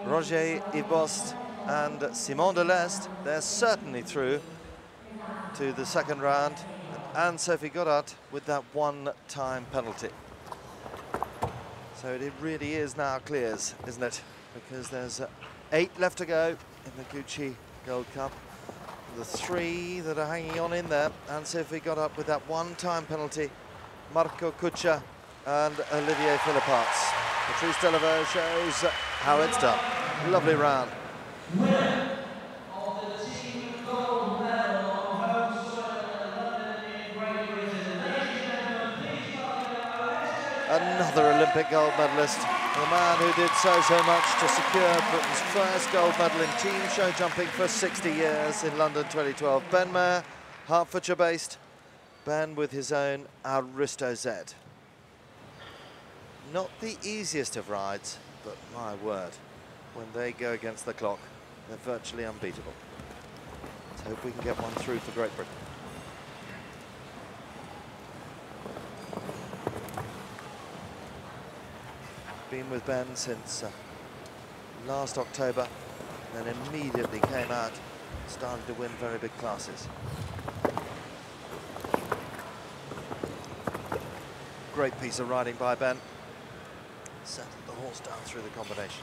Roger Yves Bost and Simon Delestre. They're certainly through to the second round. And Sophie Goddard with that one-time penalty. So it really is now clears, isn't it? Because there's 8 left to go in the Gucci Gold Cup. The 3 that are hanging on in there, and Sophie Goddard with that one-time penalty, Marco Kutscher and Olivier Philipparts. Patrice Delaveau shows how it's done. Lovely round. Another Olympic gold medalist, the man who did so much to secure Britain's first gold medal in team show jumping for 60 years in London 2012. Ben Maher, Hertfordshire based, Ben with his own Aristo Z. Not the easiest of rides, but my word, when they go against the clock, they're virtually unbeatable. Let's hope we can get one through for Great Britain. Been with Ben since last October, then immediately came out, started to win very big classes. Great piece of riding by Ben. Settled the horse down through the combination.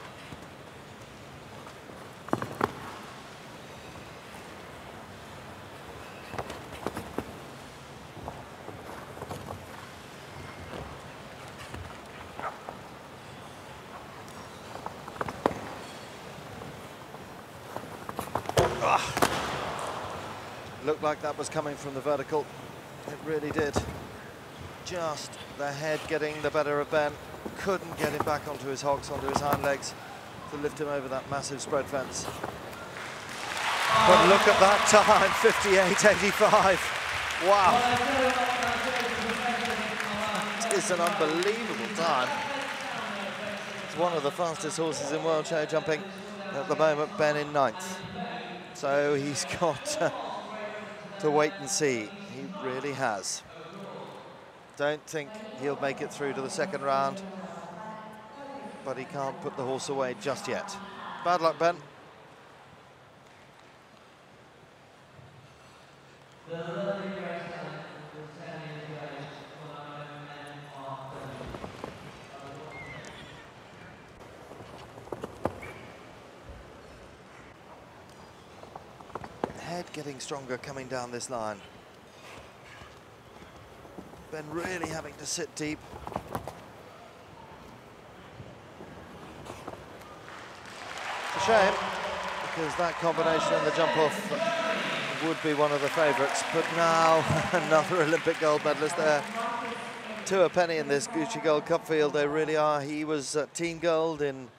Looked like that was coming from the vertical. It really did. Just the head getting the better of Ben. Couldn't get him back onto his hocks, onto his hind legs to lift him over that massive spread fence. But look at that time, 58.85. Wow. It's an unbelievable time. It's one of the fastest horses in World Show jumping at the moment. Ben in 9th. So he's got to wait and see. He really has. Don't think he'll make it through to the second round, but he can't put the horse away just yet. Bad luck, Ben. Head getting stronger coming down this line. Ben really having to sit deep. It's a shame, because that combination in the jump off would be one of the favourites. But now another Olympic gold medalist there. Two a penny in this Gucci Gold Cup field, they really are. He was team gold in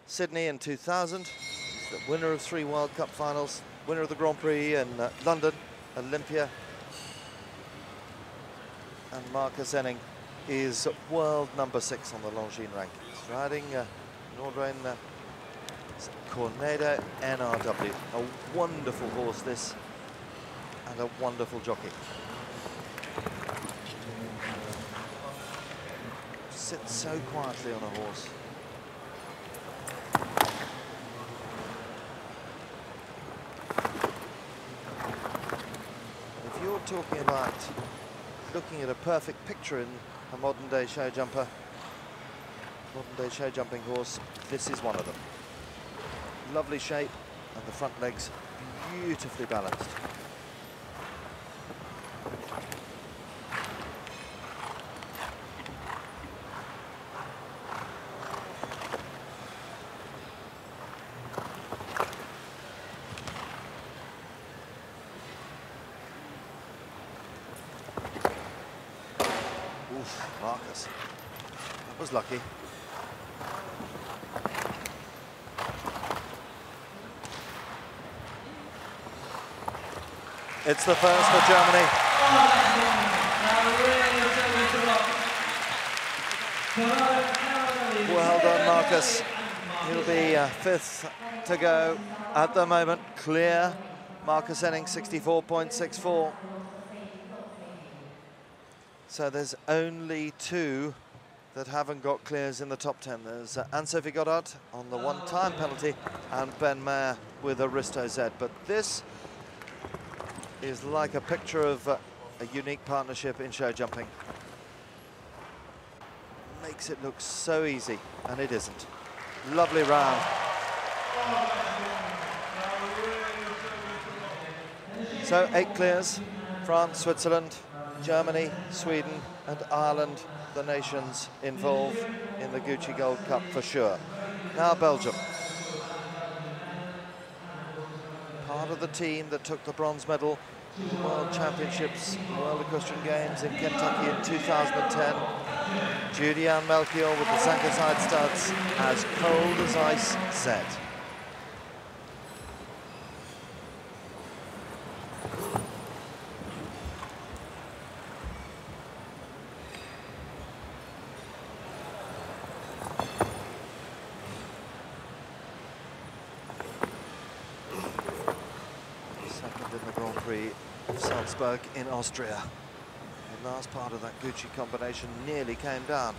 Sydney in 2000. He's the winner of 3 World Cup finals, winner of the Grand Prix in London, Olympia. And Marcus Enning is world number 6 on the Longines rankings, riding Nordrhein Cornado NRW. A wonderful horse this, and a wonderful jockey. Sits so quietly on a horse. If you're talking about looking at a perfect picture in a modern-day show jumper, modern-day show jumping horse, this is one of them. Lovely shape, and the front legs beautifully balanced. Oof, Marcus. That was lucky. It's the first for Germany. Well done, Marcus. He'll be 5th to go at the moment. Clear. Marcus Enning, 64.64. So there's only 2 that haven't got clears in the top 10. There's Anne-Sophie Goddard on the one-time penalty and Ben Mayer with a Risto Z. But this is like a picture of a unique partnership in show jumping. Makes it look so easy, and it isn't. Lovely round. So 8 clears, France, Switzerland, Germany, Sweden and Ireland, the nations involved in the Gucci Gold Cup for sure. Now Belgium. Part of the team that took the bronze medal in the World Championships, World Equestrian Games in Kentucky in 2010. Judy-Anne Melchior with the Sanka side studs, as cold as ice said. Second in the Grand Prix of Salzburg in Austria. The last part of that Gucci combination nearly came down.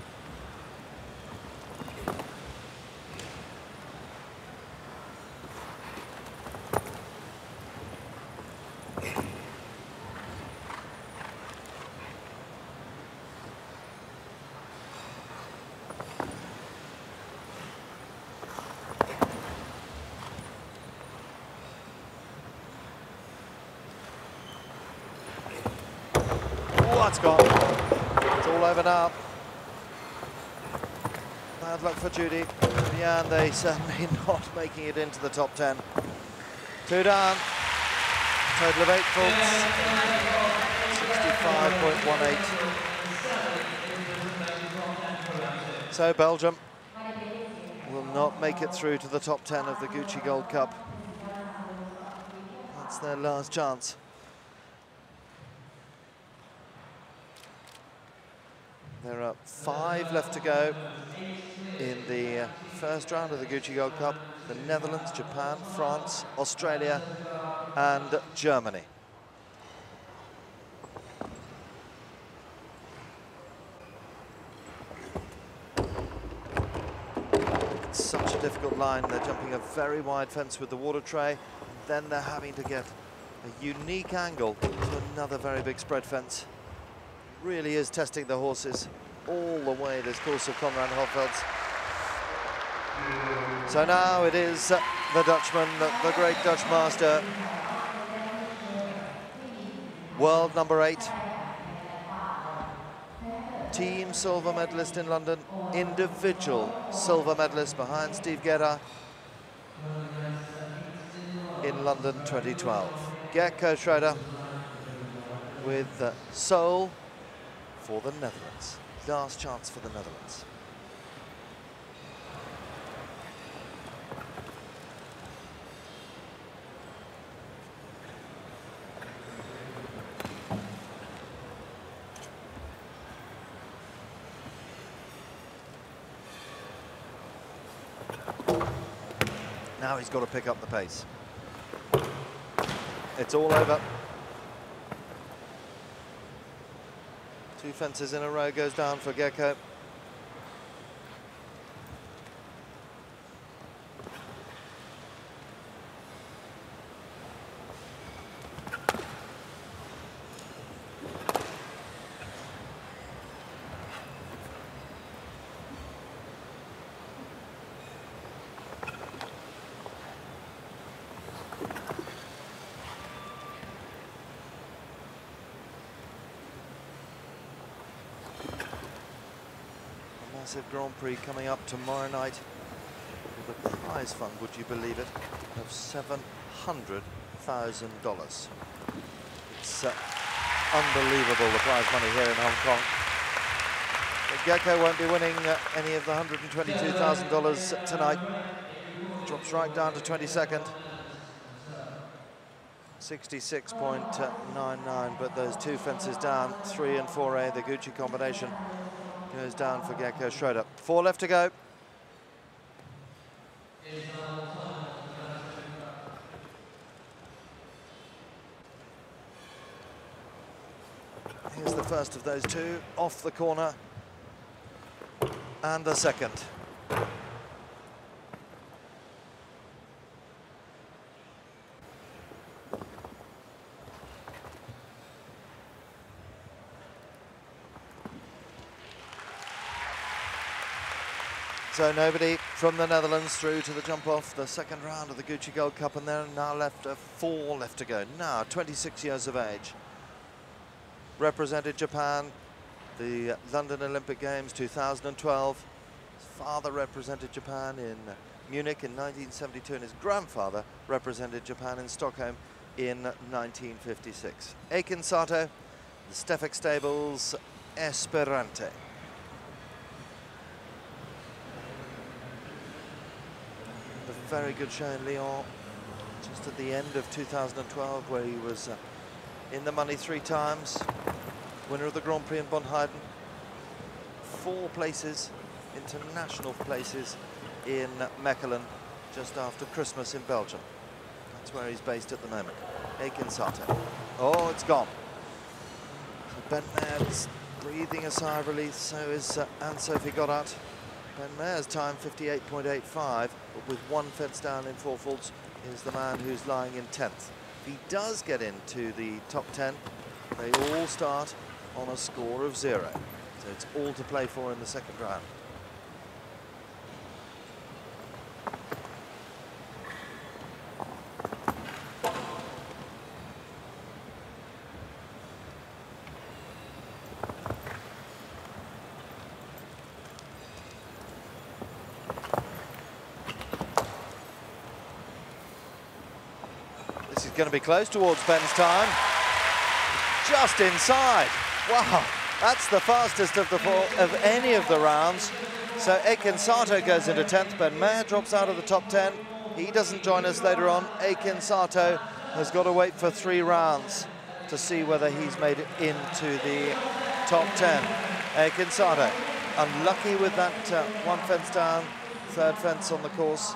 It's gone. It's all over now. Bad luck for Judy. Yeah, and they certainly not making it into the top 10. 2 down. Total of 8 faults. 65.18. So Belgium will not make it through to the top 10 of the Gucci Gold Cup. That's their last chance. There are 5 left to go in the first round of the Gucci Gold Cup, the Netherlands, Japan, France, Australia, and Germany. It's such a difficult line. They're jumping a very wide fence with the water tray. Then they're having to get a unique angle to another very big spread fence. Really is testing the horses all the way this course of Conrad Hofveld's. So now it is the Dutchman, the great Dutch master, world number 8, team silver medalist in London, individual silver medalist behind Steve Gedda in London 2012. Gerco Schroeder with Seoul for the Netherlands. Last chance for the Netherlands. Now he's got to pick up the pace. It's all over. 2 fences in a row goes down for Gerco. Massive Grand Prix coming up tomorrow night with a prize fund, would you believe it, of $700,000. It's unbelievable, the prize money here in Hong Kong. But Gerco won't be winning any of the $122,000 tonight. Drops right down to 22nd. 66.99, but those 2 fences down, 3 and 4A, the Gucci combination, goes down for Gerco Schroeder. 4 left to go. Here's the first of those 2, off the corner, and the second. So nobody from the Netherlands through to the jump off the second round of the Gucci Gold Cup, and there are now left 4 left to go. Now 26 years of age. Represented Japan, the London Olympic Games 2012. His father represented Japan in Munich in 1972, and his grandfather represented Japan in Stockholm in 1956. Aiken Sato, the Stefik Stables, Esperante. A very good show in Lyon, just at the end of 2012, where he was in the money 3 times, winner of the Grand Prix in Bonheiden, 4 places, international places in Mechelen, just after Christmas in Belgium. That's where he's based at the moment. Aiken Sato. Oh, it's gone. So Ben Maher's breathing a sigh of relief, so is Anne-Sophie Goddard. Ben Maher's time 58.85, but with 1 fence down in 4 faults is the man who's lying in 10th. If he does get into the top 10, they all start on a score of 0. So it's all to play for in the second round. Going to be close towards Ben's time. Just inside. Wow, that's the fastest of any of the rounds. So Aiken Sato goes into 10th. Ben Maher drops out of the top 10. He doesn't join us later on. Aiken Sato has got to wait for 3 rounds to see whether he's made it into the top 10. Aiken Sato, unlucky with that 1 fence down third fence on the course.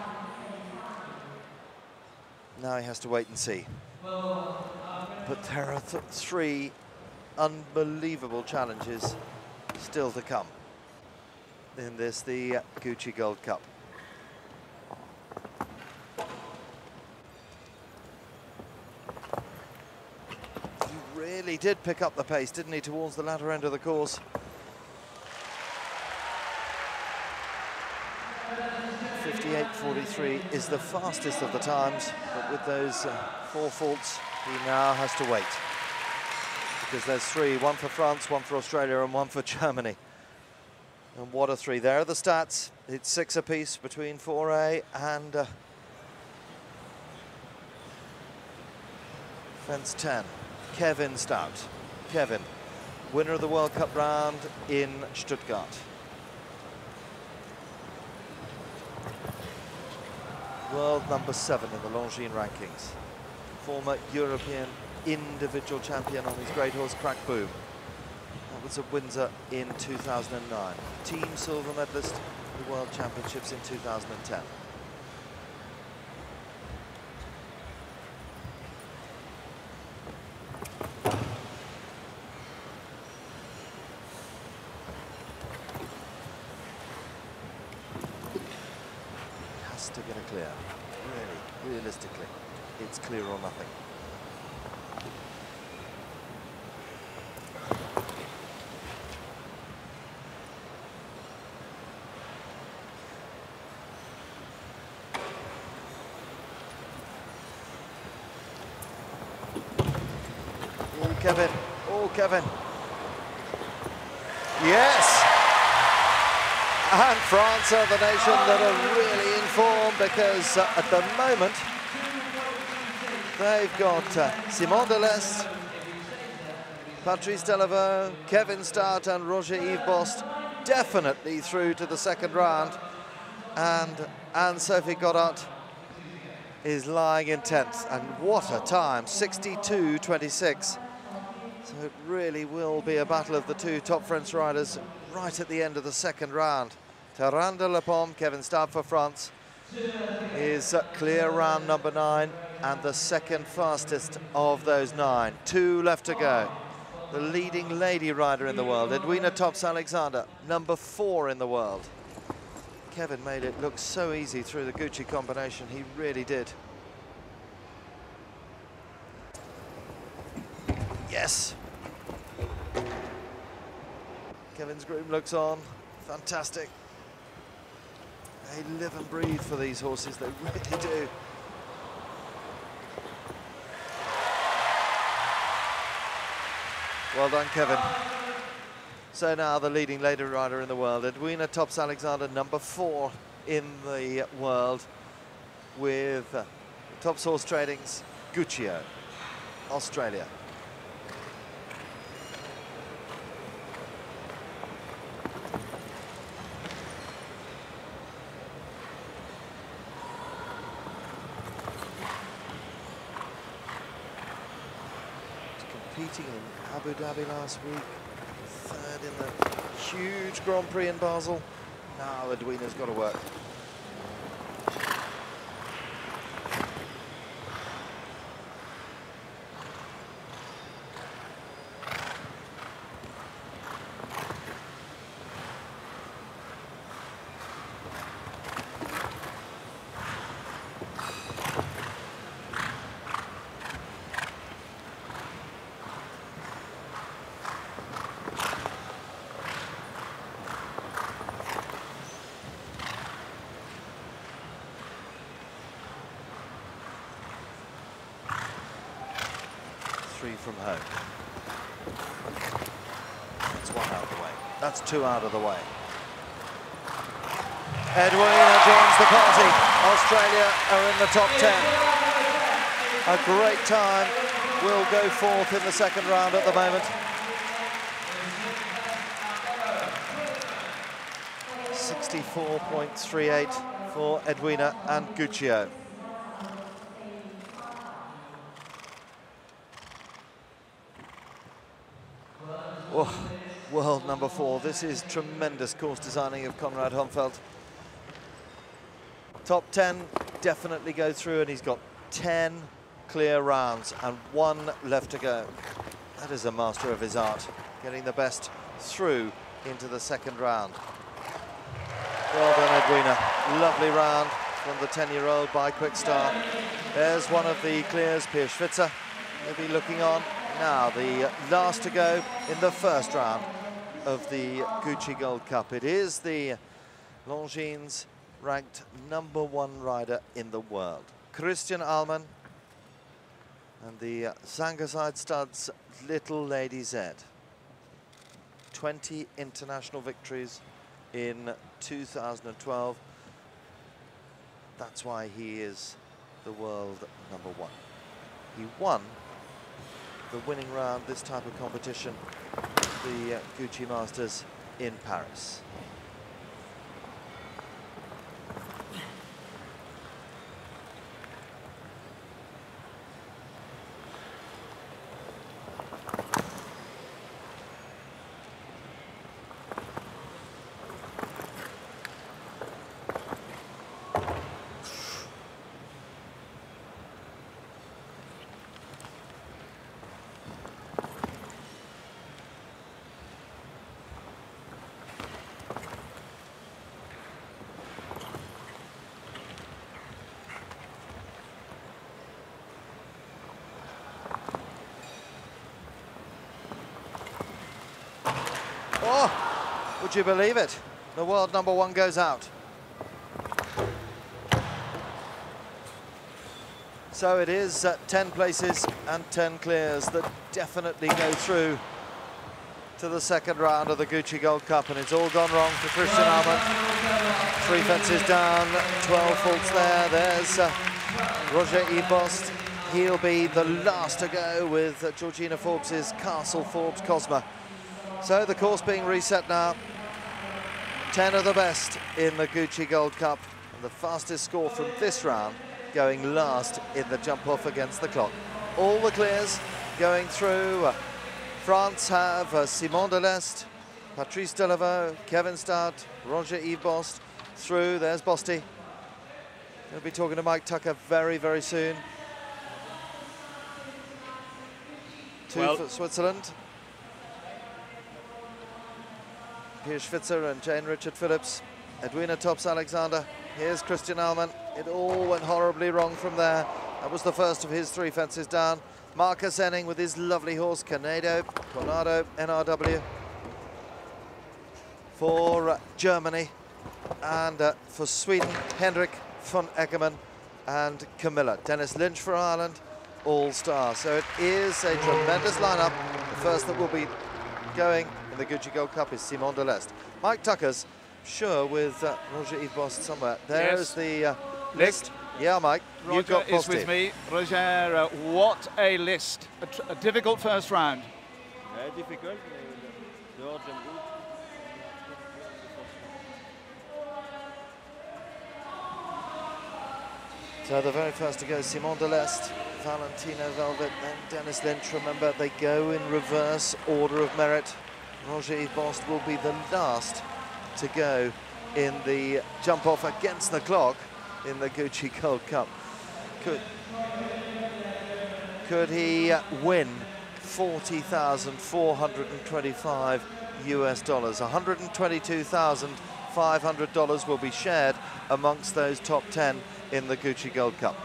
Now he has to wait and see. But there are three unbelievable challenges still to come in this, the Gucci Gold Cup. He really did pick up the pace, didn't he, towards the latter end of the course. 58.43 is the fastest of the times, but with those 4 faults, he now has to wait. Because there's 3, 1 for France, 1 for Australia, and 1 for Germany. And what a 3. There are the stats. It's 6 apiece between 4A and fence 10. Kevin Stout. Kevin, winner of the World Cup round in Stuttgart. World number 7 in the Longines rankings. Former European individual champion on his great horse, Crack Boom. That was at Windsor in 2009. Team silver medalist at the World Championships in 2010. Has to get a clear. Really, realistically, it's clear or nothing. Kevin, oh Kevin. Yes! And France are the nation that are really in form, because at the moment they've got Simon Delestre, Patrice Delaveau, Kevin Stout and Roger-Yves Bost definitely through to the second round, and Anne-Sophie Goddard is lying in 10th, and what a time, 62.26. So it really will be a battle of the 2 top French riders right at the end of the second round. Terrain de la Pomme, Kevin Stout for France, is clear round number 9 and the second fastest of those 9. 2 left to go. The leading lady rider in the world, Edwina Tops-Alexander, number 4 in the world. Kevin made it look so easy through the Gucci combination, he really did. Yes. Kevin's groom looks on. Fantastic. They live and breathe for these horses, they really do. Well done, Kevin. So now the leading lady rider in the world, Edwina Tops-Alexander, number 4 in the world, with Tops Horse Trading's Guccio, Australia. Competing in Abu Dhabi last week, 3rd in the huge Grand Prix in Basel. Now Edwina's got to work. From home. That's 1 out of the way. That's 2 out of the way. Edwina joins the party. Australia are in the top 10. A great time. Will go 4th in the second round at the moment. 64.38 for Edwina and Guccio. Oh, world number 4. This is tremendous course designing of Conrad Humfeld. top 10 definitely go through, and he's got 10 clear rounds and 1 left to go. That is a master of his art, getting the best through into the second round. Well done, Edwina. Lovely round from the 10-year-old by Quick Start. There's one of the clears, Piers Schwitzer. He'll be looking on. Now the last to go in the first round of the Gucci Gold Cup. It is the Longines ranked #1 rider in the world, Christian Ahlmann, and the Zangerside Studs Little Lady Z. 20 international victories in 2012. That's why he is the world #1. He won the winning round, this type of competition, the Gucci Masters in Paris. Oh, would you believe it? The world #1 goes out. So it is 10 places and 10 clears that definitely go through to the second round of the Gucci Gold Cup, and it's all gone wrong for Christian Ahlmann. 3 fences down, 12 faults there. There's Roger Ebost. He'll be the last to go with Georgina Forbes's Castle Forbes Cosma. So the course being reset now. 10 of the best in the Gucci Gold Cup, and the fastest score from this round going last in the jump off against the clock. All the clears going through. France have Simon Deleste, Patrice Delaveau, Kevin Stout, Roger Ebost through. There's Bosty. Going to be talking to Mike Tucker very, very soon. 2 for Switzerland. Piers Schwitzer and Jane Richard Phillips. Edwina Tops-Alexander. Here's Christian Ahlmann. It all went horribly wrong from there. That was the first of his 3 fences down. Marcus Enning with his lovely horse, Tornado NRW. For Germany. And for Sweden, Henrik von Eckermann and Camilla. Dennis Lynch for Ireland, all stars. So it is a tremendous lineup. The first that will be going in the Gucci Gold Cup is Simon Deleste. Mike Tucker's sure with Roger Ebost somewhere. There's the list. Yeah, Mike, Roger you've got is with me. Roger, what a list. A difficult first round. Very difficult. The odds are good. So the very first to go, Simon Deleste, Valentino Velvet, then Dennis Lynch. Remember, they go in reverse order of merit. Roger Ebost will be the last to go in the jump off against the clock in the Gucci Gold Cup. Could he win 40,425 US dollars? $122,500 will be shared amongst those top 10 in the Gucci Gold Cup.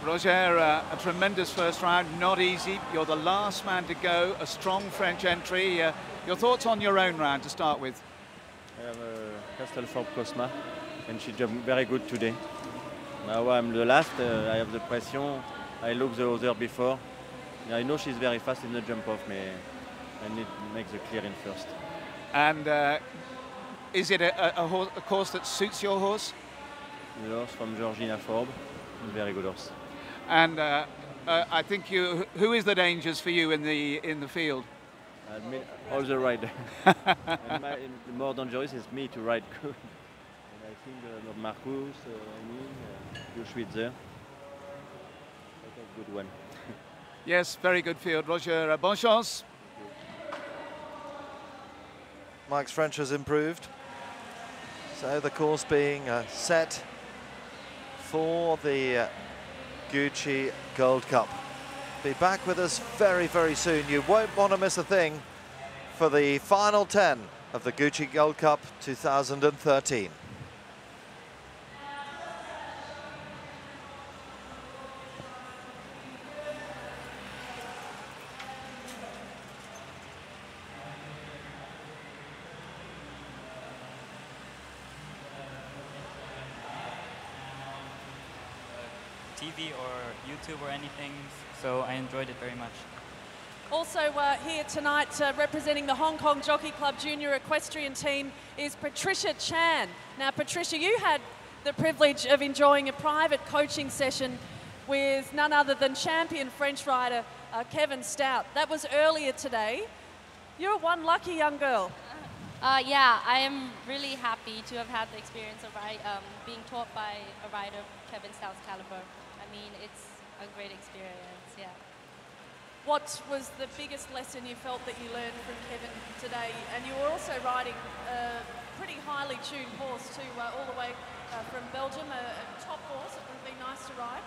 Roger, a tremendous first round, not easy. You're the last man to go, a strong French entry. Your thoughts on your own round to start with? I have Castle Forbes Cosma, and she jumped very good today. Now I'm the last, I have the pression. I looked the other before. I know she's very fast in the jump off, but I need to make the clear in first. And is it a course that suits your horse? The horse from Georgina Forbes, very good horse. And I think who is the dangers for you in the field? All the ride. The more dangerous is me to ride good. And I think Marcus, you Schwitzer. Good one. Yes, very good field, Roger. Bonne chance. Mike's French has improved. So the course being set for the Gucci Gold Cup. Be back with us very, very soon. You won't want to miss a thing for the final 10 of the Gucci Gold Cup 2013. TV or YouTube or anything, so I enjoyed it very much. Also here tonight representing the Hong Kong Jockey Club Junior Equestrian team is Patricia Chan. Now Patricia, you had the privilege of enjoying a private coaching session with none other than champion French rider Kevin Stout. That was earlier today. You're one lucky young girl. Yeah, I am really happy to have had the experience of being taught by a rider of Kevin Stout's caliber. I mean, it's a great experience, yeah. What was the biggest lesson you felt that you learned from Kevin today? And you were also riding a pretty highly tuned horse too, all the way from Belgium, a top horse. It would be nice to ride.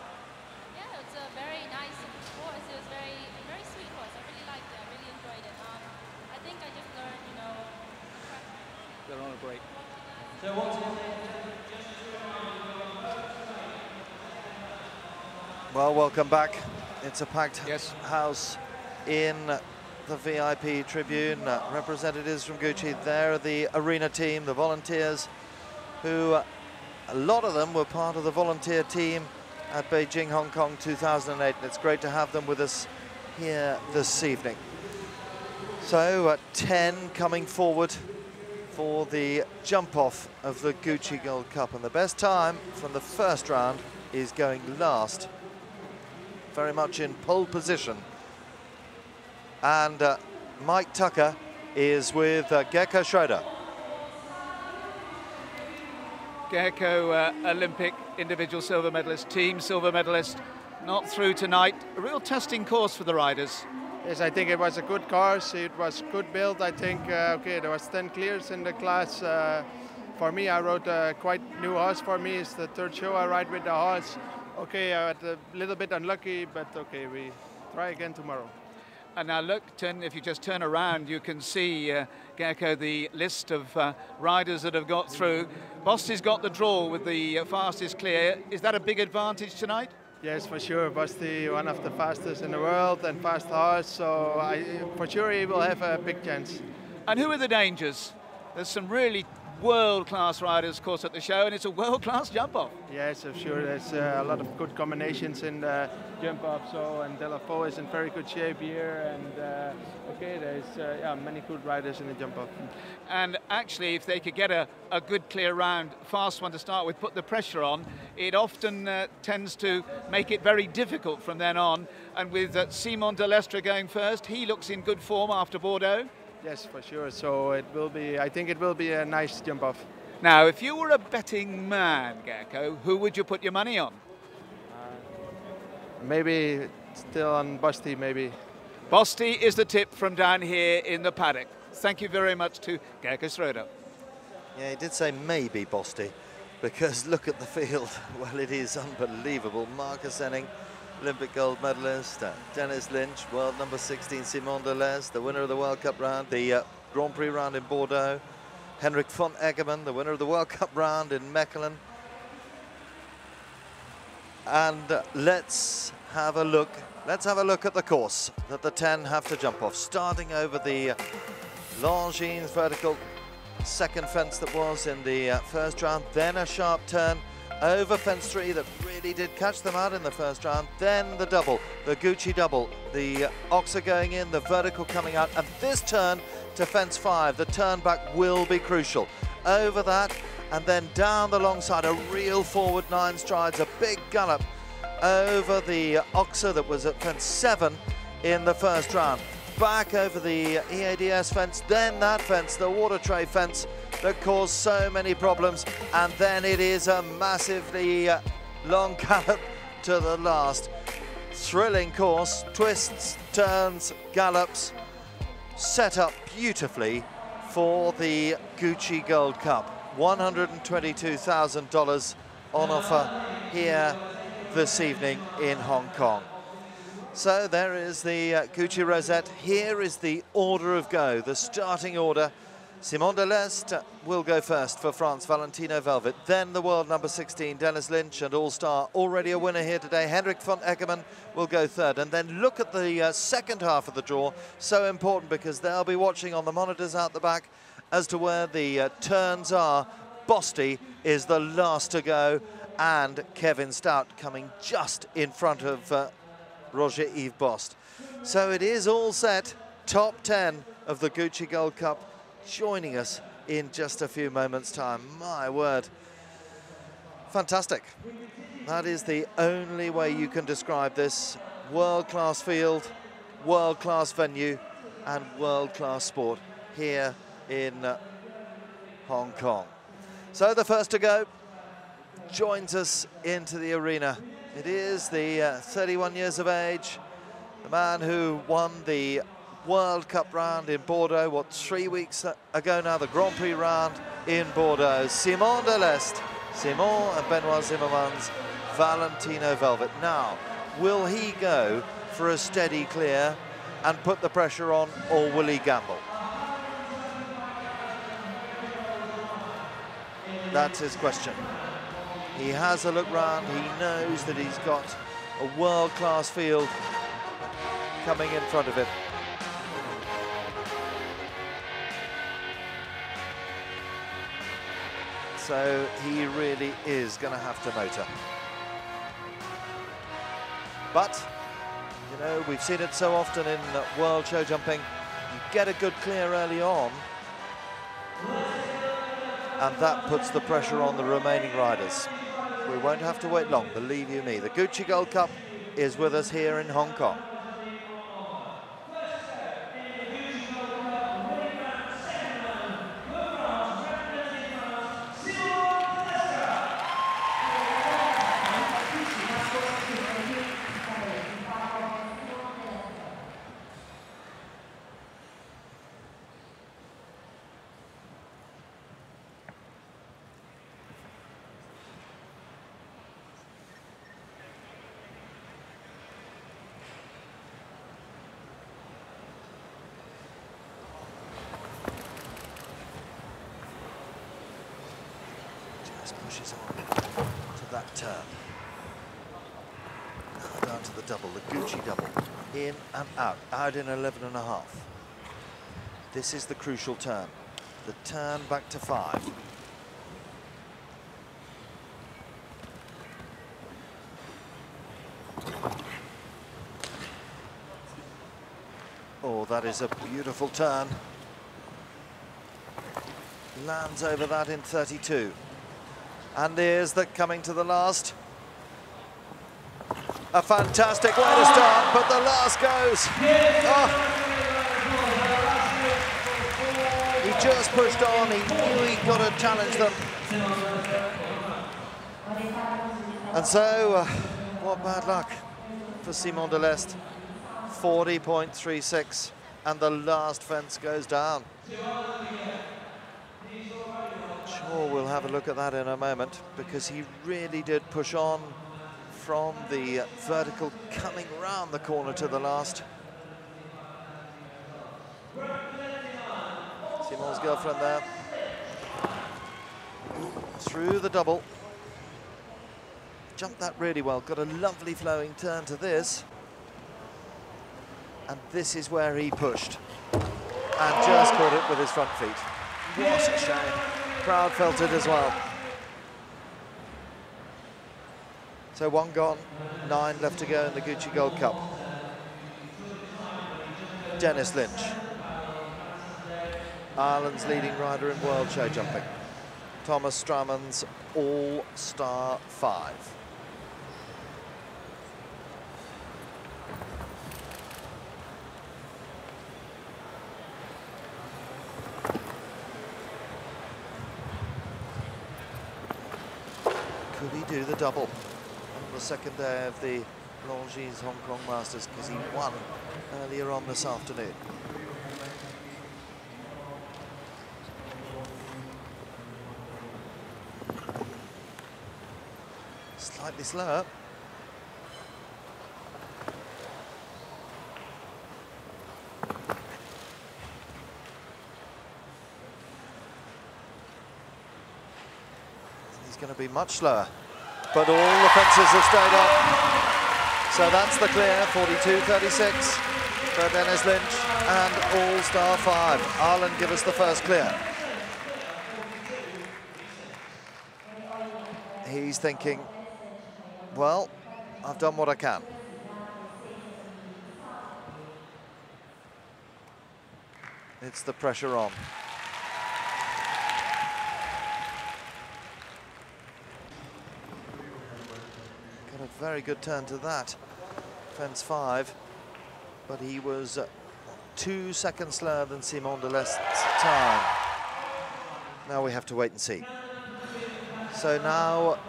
Yeah, it's a very nice horse. It was a very sweet horse. I really liked it. I really enjoyed it. I think I just learned, you know. They're on a break. So what's your name? Well, welcome back. It's a packed Yes. house in the VIP tribune. Representatives from Gucci there, the arena team, the volunteers, who a lot of them were part of the volunteer team at Beijing, Hong Kong 2008. And it's great to have them with us here this evening. So 10 coming forward for the jump off of the Gucci Gold Cup. And the best time from the first round is going last. Very much in pole position. And Mike Tucker is with Gecko Schroeder. Gecko, Olympic individual silver medalist, team silver medalist, not through tonight. A real testing course for the riders. Yes, I think it was a good course. It was good build. I think, okay, there was 10 clears in the class. For me, I rode a quite new horse for me. It's the third show I ride with the horse. Okay, I had a little bit unlucky, but okay, we try again tomorrow. And now look, if you just turn around, you can see, Gecko, the list of riders that have got through. Bosty's got the draw with the fastest clear. Is that a big advantage tonight? Yes, for sure. Bosty, one of the fastest in the world and fast horse, so for sure he will have a big chance. And who are the dangers? There's some really world-class riders, of course, at the show, and it's a world-class jump-off. Yes, I'm sure there's a lot of good combinations in the jump-off, and Delafoe is in very good shape here, and okay, there's many good riders in the jump-off. And actually, if they could get a good clear round, fast one to start with, put the pressure on, it often tends to make it very difficult from then on. And with Simon Delestre going first, he looks in good form after Bordeaux. Yes, for sure. So it will be, I think it will be a nice jump off. Now, if you were a betting man, Gecko, who would you put your money on? Maybe still on Bosty, maybe. Bosty is the tip from down here in the paddock. Thank you very much to Gecko Schroeder. Yeah, he did say maybe Bosty, because look at the field. Well, it is unbelievable. Marcus Henning, Olympic gold medalist, Dennis Lynch, world number 16, Simon Delestre, the winner of the World Cup round, the Grand Prix round in Bordeaux, Henrik von Eggermann, the winner of the World Cup round in Mechelen. And let's have a look at the course that the 10 have to jump off, starting over the Longines vertical second fence that was in the first round, then a sharp turn over fence 3 that really did catch them out in the first round, then the double, the Gucci double, the Oxer going in, the vertical coming out, and this turn to fence 5, the turn back will be crucial. Over that, and then down the long side, a real forward 9 strides, a big gallop over the Oxer that was at fence 7 in the first round. Back over the EADS fence, then that fence, the water tray fence, that caused so many problems. And then it is a massively long gallop to the last. Thrilling course, twists, turns, gallops, set up beautifully for the Gucci Gold Cup. $122,000 on offer here this evening in Hong Kong. So there is the Gucci Rosette. Here is the order of go, the starting order. Simon Delestre will go first for France, Valentino Velvet. Then the world number 16, Dennis Lynch, and all-star, already a winner here today, Henrik von Eckermann will go third. And then look at the second half of the draw. So important because they'll be watching on the monitors out the back as to where the turns are. Bosti is the last to go, and Kevin Stout coming just in front of Roger-Yves Bost. So it is all set. Top 10 of the Gucci Gold Cup joining us in just a few moments' time. My word. Fantastic. That is the only way you can describe this. World-class field, world-class venue, and world-class sport here in Hong Kong. So the first to go joins us into the arena. It is the 31 years of age, the man who won the World Cup round in Bordeaux, 3 weeks ago now, the Grand Prix round in Bordeaux. Simon Delestre, Simon and Benoit Zimmermann's Valentino Velvet. Now, will he go for a steady clear and put the pressure on, or will he gamble? That's his question. He has a look round, he knows that he's got a world-class field coming in front of him. So he really is going to have to motor. But, you know, we've seen it so often in world show jumping. You get a good clear early on, and that puts the pressure on the remaining riders. We won't have to wait long, believe you me. The Gucci Gold Cup is with us here in Hong Kong. Pushes on to that turn. Now down to the double, the Gucci double. In and out in 11.5. This is the crucial turn. The turn back to 5. Oh, that is a beautiful turn. Lands over that in 32. And there's the coming to the last. A fantastic way to start, but the last goes. Oh. He just pushed on, he knew he got to challenge them. And so, what bad luck for Simon Delestre. 40.36, and the last fence goes down. Sure, we'll have a look at that in a moment, because he really did push on from the vertical, coming round the corner to the last. Simon's girlfriend there. Through the double. Jumped that really well, got a lovely flowing turn to this. And this is where he pushed. And just caught it with his front feet. What a shame. Crowd felt it as well. So 1 gone, 9 left to go in the Gucci Gold Cup. Dennis Lynch, Ireland's leading rider in world show jumping. Thomas Strauman's All-Star 5. Could he do the double on the second day of the Longines Hong Kong Masters, because he won earlier on this afternoon? Slightly slower. He's going to be much slower, but all the fences have stayed up. So that's the clear, 42.36 for Dennis Lynch and All-Star 5. Ireland give us the first clear. He's thinking, well, I've done what I can. It's the pressure on. Got a very good turn to that. Fence 5, but he was 2 seconds slower than Simon Deles's time. Now we have to wait and see. So now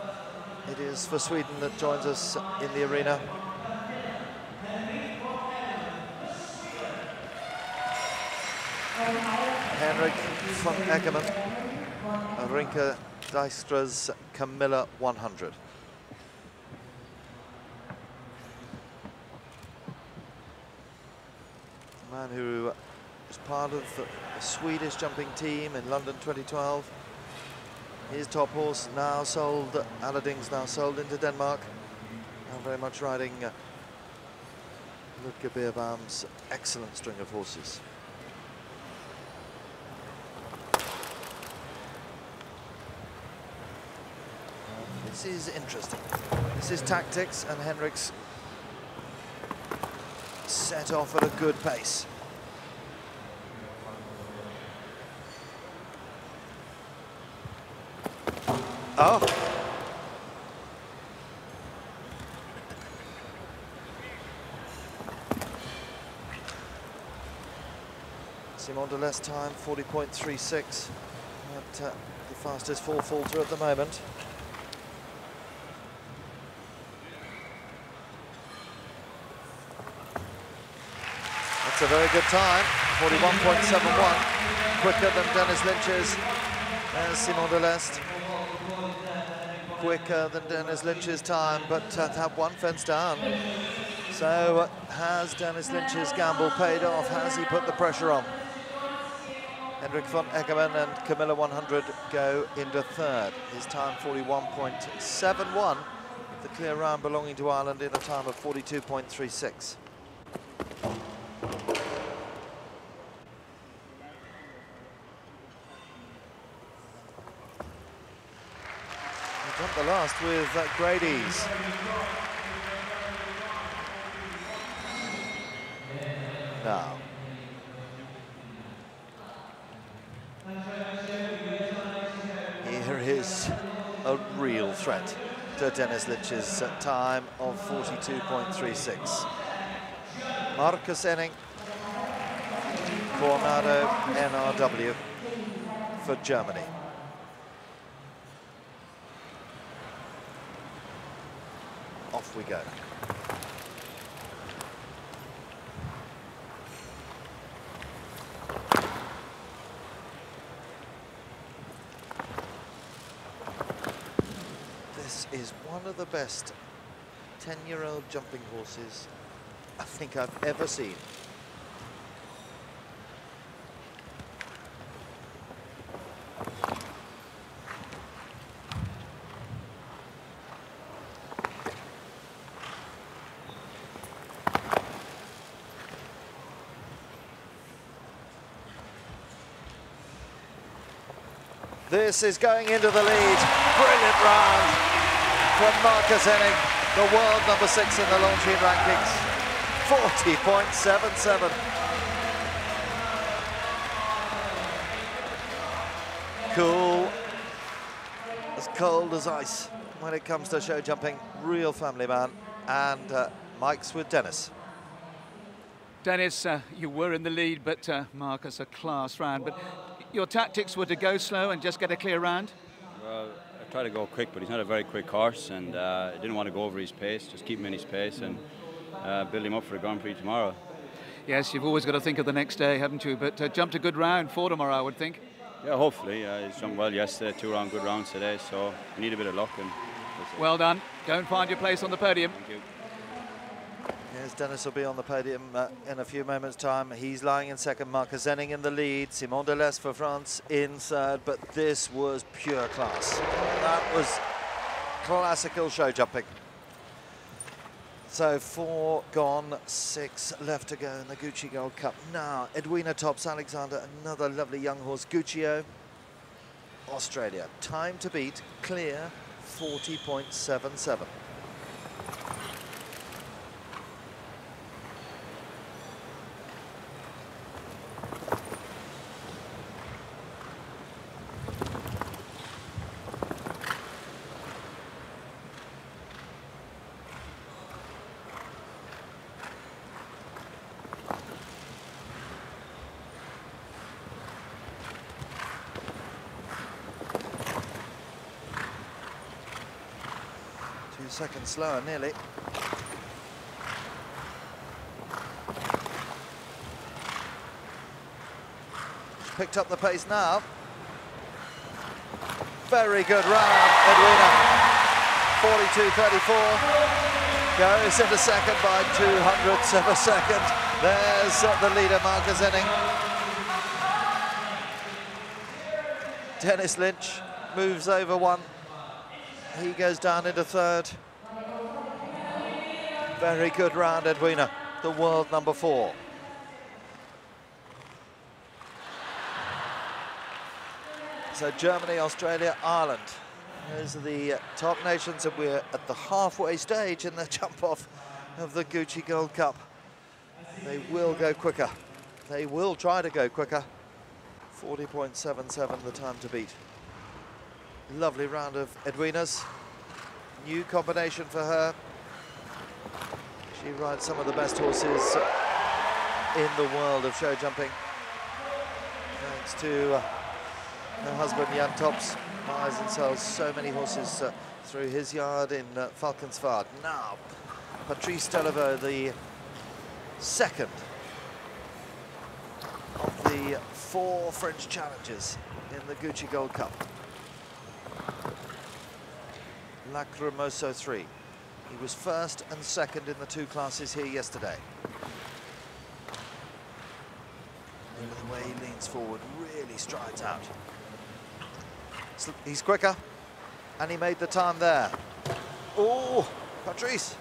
it is for Sweden that joins us in the arena. Henrik von Eckermann, Rinke Dijkstra's Camilla 100. A man who was part of the Swedish jumping team in London 2012. His top horse now sold, Aladdin's now sold into Denmark. Now very much riding Ludger Beerbaum's excellent string of horses. This is interesting. This is tactics, and Henrik's set off at a good pace. Oh. Simon Deles's time, 40.36. At the fastest four-falter at the moment. That's a very good time, 41.71. Quicker than Dennis Lynch's. There's Simon Deles. Quicker than Dennis Lynch's time, but that one fence down. So has Dennis Lynch's gamble paid off? Has he put the pressure on? Henrik von Eckermann and Camilla 100 go into third. His time 41.71. The clear round belonging to Ireland in a time of 42.36. Jumped the last with Grady's. Now. Here is a real threat to Dennis Lynch's time of 42.36. Marcus Enning, Coronado NRW for Germany. Off we go. This is one of the best 10-year-old jumping horses I think I've ever seen. This is going into the lead. Brilliant round from Marcus Enning, the world number 6 in the Longines rankings. 40.77. Cool. As cold as ice when it comes to show jumping. Real family man. And Mike's with Dennis. Dennis, you were in the lead, but Marcus, a class round. But your tactics were to go slow and just get a clear round? Well, I try to go quick, but he's not a very quick horse, and I didn't want to go over his pace, just keep him in his pace and build him up for the Grand Prix tomorrow. Yes, you've always got to think of the next day, haven't you? But jumped a good round for tomorrow, I would think. Yeah, hopefully. He's jumped well yesterday, 2 good rounds today, so we need a bit of luck. And well done. Go and find your place on the podium. Thank you. Yes, Dennis will be on the podium in a few moments' time. He's lying in second, Marcus Zenning in the lead, Simon Delestre for France in third, but this was pure class. That was classical show jumping. So 4 gone, 6 left to go in the Gucci Gold Cup. Now, Edwina tops Alexander, another lovely young horse, Guccio, Australia. Time to beat, clear, 40.77. 2 seconds slower, nearly. Picked up the pace now. Very good round, Edwina. 42.34. Goes into second by 200ths of a second. There's the leader, Marcus Zenning. Dennis Lynch moves over 1. He goes down into third. Very good round, Edwina, the world number 4. So Germany, Australia, Ireland. Those are the top nations, and we're at the halfway stage in the jump-off of the Gucci Gold Cup. They will go quicker. They will try to go quicker. 40.77 the time to beat. Lovely round of Edwina's. New combination for her. She rides some of the best horses in the world of show jumping. Thanks to her husband Jan Tops, buys and sells so many horses through his yard in Valkensvaart. Now, Patrice Delaveau, the second of the 4 French challengers in the Gucci Gold Cup. Lacrymoso 3. He was first and second in the 2 classes here yesterday. Look at the way he leans forward, really strides out. He's quicker, and he made the time there. Oh, Patrice.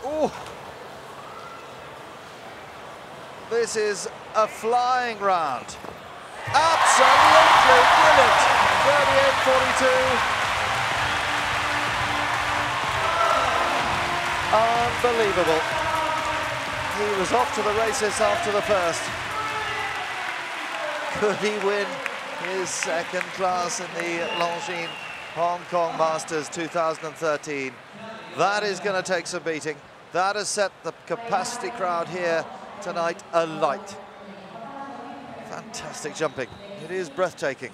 Oh. This is a flying round. Absolutely brilliant. 38.42. Unbelievable. He was off to the races after the first. Could he win his second class in the Longines Hong Kong Masters 2013? That is going to take some beating. That has set the capacity crowd here tonight alight. Fantastic jumping. It is breathtaking.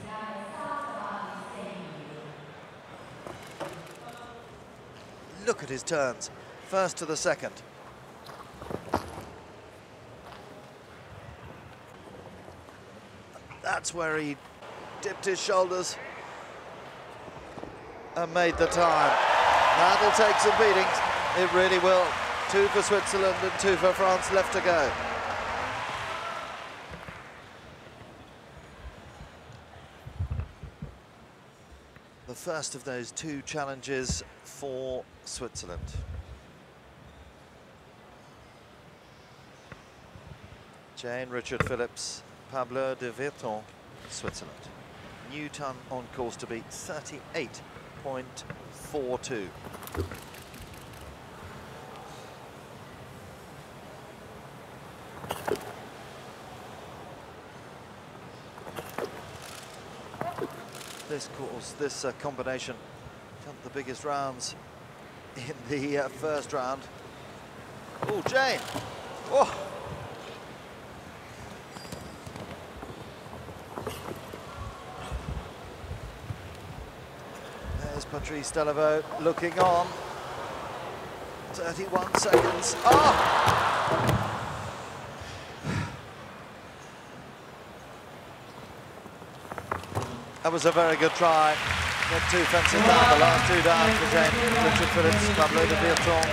Look at his turns. First to the second. That's where he dipped his shoulders and made the time. That'll take some beatings. It really will. 2 for Switzerland and 2 for France left to go. The first of those 2 challenges for Switzerland. Jane, Richard Phillips, Pablo de Virton, Switzerland. New time on course to beat 38.42. This course, this combination, jumped the biggest rounds in the first round. Oh, Jane! Oh! Patrice Delaveau looking on. 31 seconds. Oh! That was a very good try. Get 2 fences down, the last 2 down for James, Richard Phillips, Pablo de Villotron.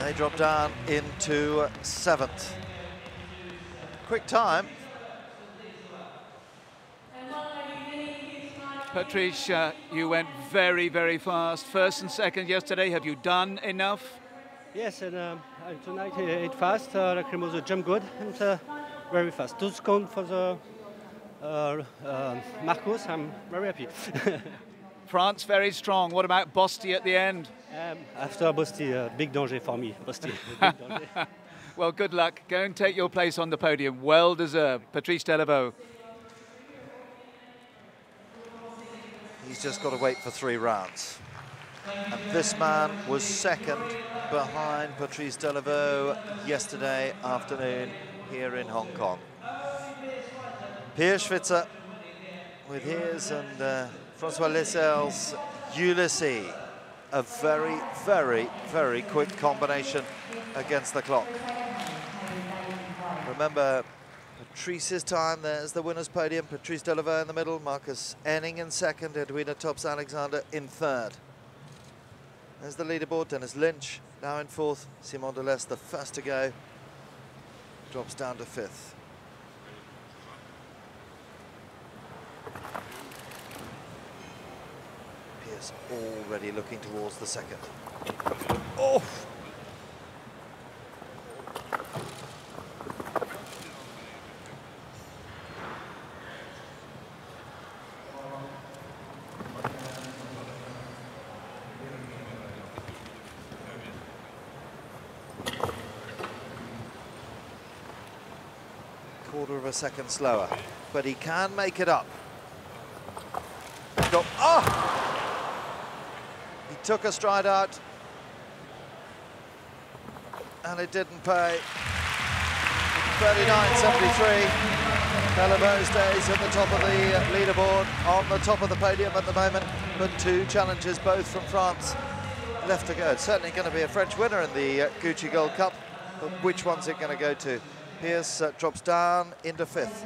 They drop down into 7th. Quick time. Patrice, you went very, very fast. First and second yesterday. Have you done enough? Yes, and tonight it fast. Lacrimosa jump good and very fast. 2 seconds for the Marcos. I'm very happy. France very strong. What about Bosti at the end? After Bosti, big danger for me. Bosti, big danger. Well, good luck. Go and take your place on the podium. Well deserved. Patrice Delaveau. He's just got to wait for 3 rounds. And this man was second behind Patrice Delaveau yesterday afternoon here in Hong Kong. Pierre Schwitzer with his and Francois Lessel's Ulysses. A very, very, very quick combination against the clock. Remember, Patrice's time, there's the winner's podium. Patrice Delaveau in the middle, Marcus Enning in second, Edwina Tops-Alexander in third. There's the leaderboard, Dennis Lynch now in 4th, Simon Delestre the first to go, drops down to 5th. Pierce already looking towards the second. Oh! Quarter of a second slower, but he can make it up. Go, oh! He took a stride out, and it didn't pay. 39.73. Delaveau stays at the top of the leaderboard, on the top of the podium at the moment, but 2 challenges, both from France, left to go. It's certainly going to be a French winner in the Gucci Gold Cup, but which one's it going to go to? Pierce drops down into 5th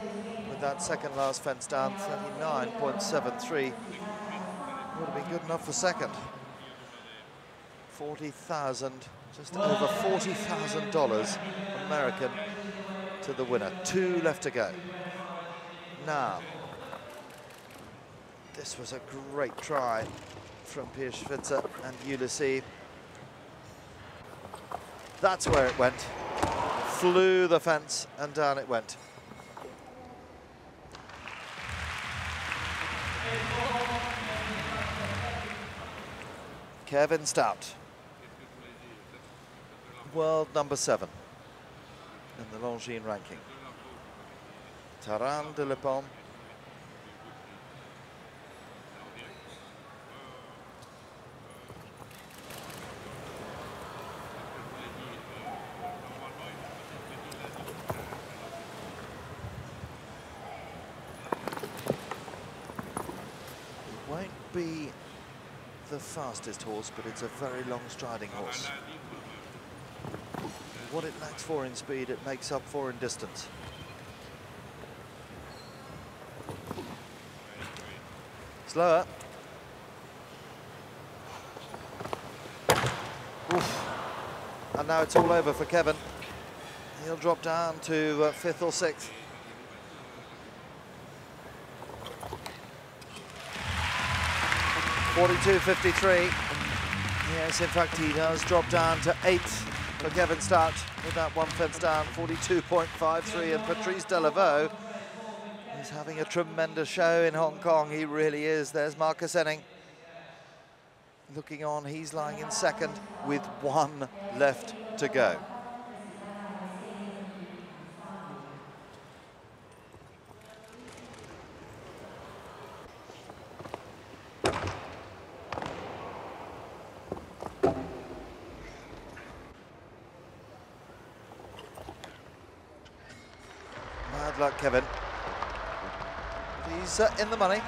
with that second last fence down, 39.73. Would have been good enough for second. 40,000, just over $40,000 American to the winner. 2 left to go. Now, this was a great try from Pierre Schwitzer and Ulysses. That's where it went. Flew the fence and down it went. Kevin Stout, world number 7 in the Longines ranking. Taran de Le Pomme. Won't be the fastest horse, but it's a very long striding horse. What it lacks for in speed, it makes up for in distance. Slower. Oof. And now it's all over for Kevin. He'll drop down to 5th or 6th. .42.53. Yes, in fact, he does drop down to 8th for Kevin Stout with that 1 fence down, 42.53. And Patrice Delaveau is having a tremendous show in Hong Kong. He really is. There's Marcus Enning looking on. He's lying in 2nd with 1 left to go. Bad luck, Kevin. He's in the money.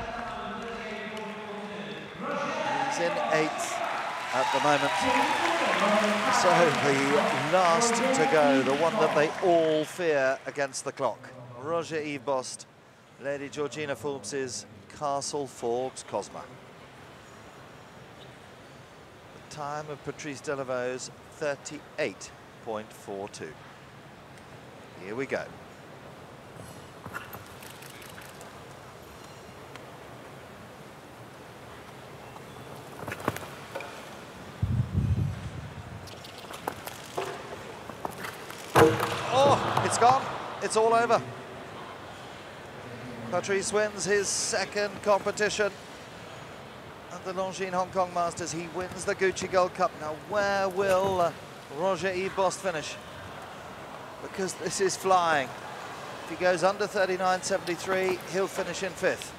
He's in 8th at the moment. So the last to go, the one that they all fear against the clock. Roger-Yves Bost, Lady Georgina Forbes's Castle Forbes Cosma. The time of Patrice Delaveau's 38.42. Here we go. Oh, it's gone. It's all over. Patrice wins his 2nd competition at the Longines Hong Kong Masters. He wins the Gucci Gold Cup. Now, where will Roger-Yves Bost finish? Because this is flying. If he goes under 39.73, he'll finish in 5th.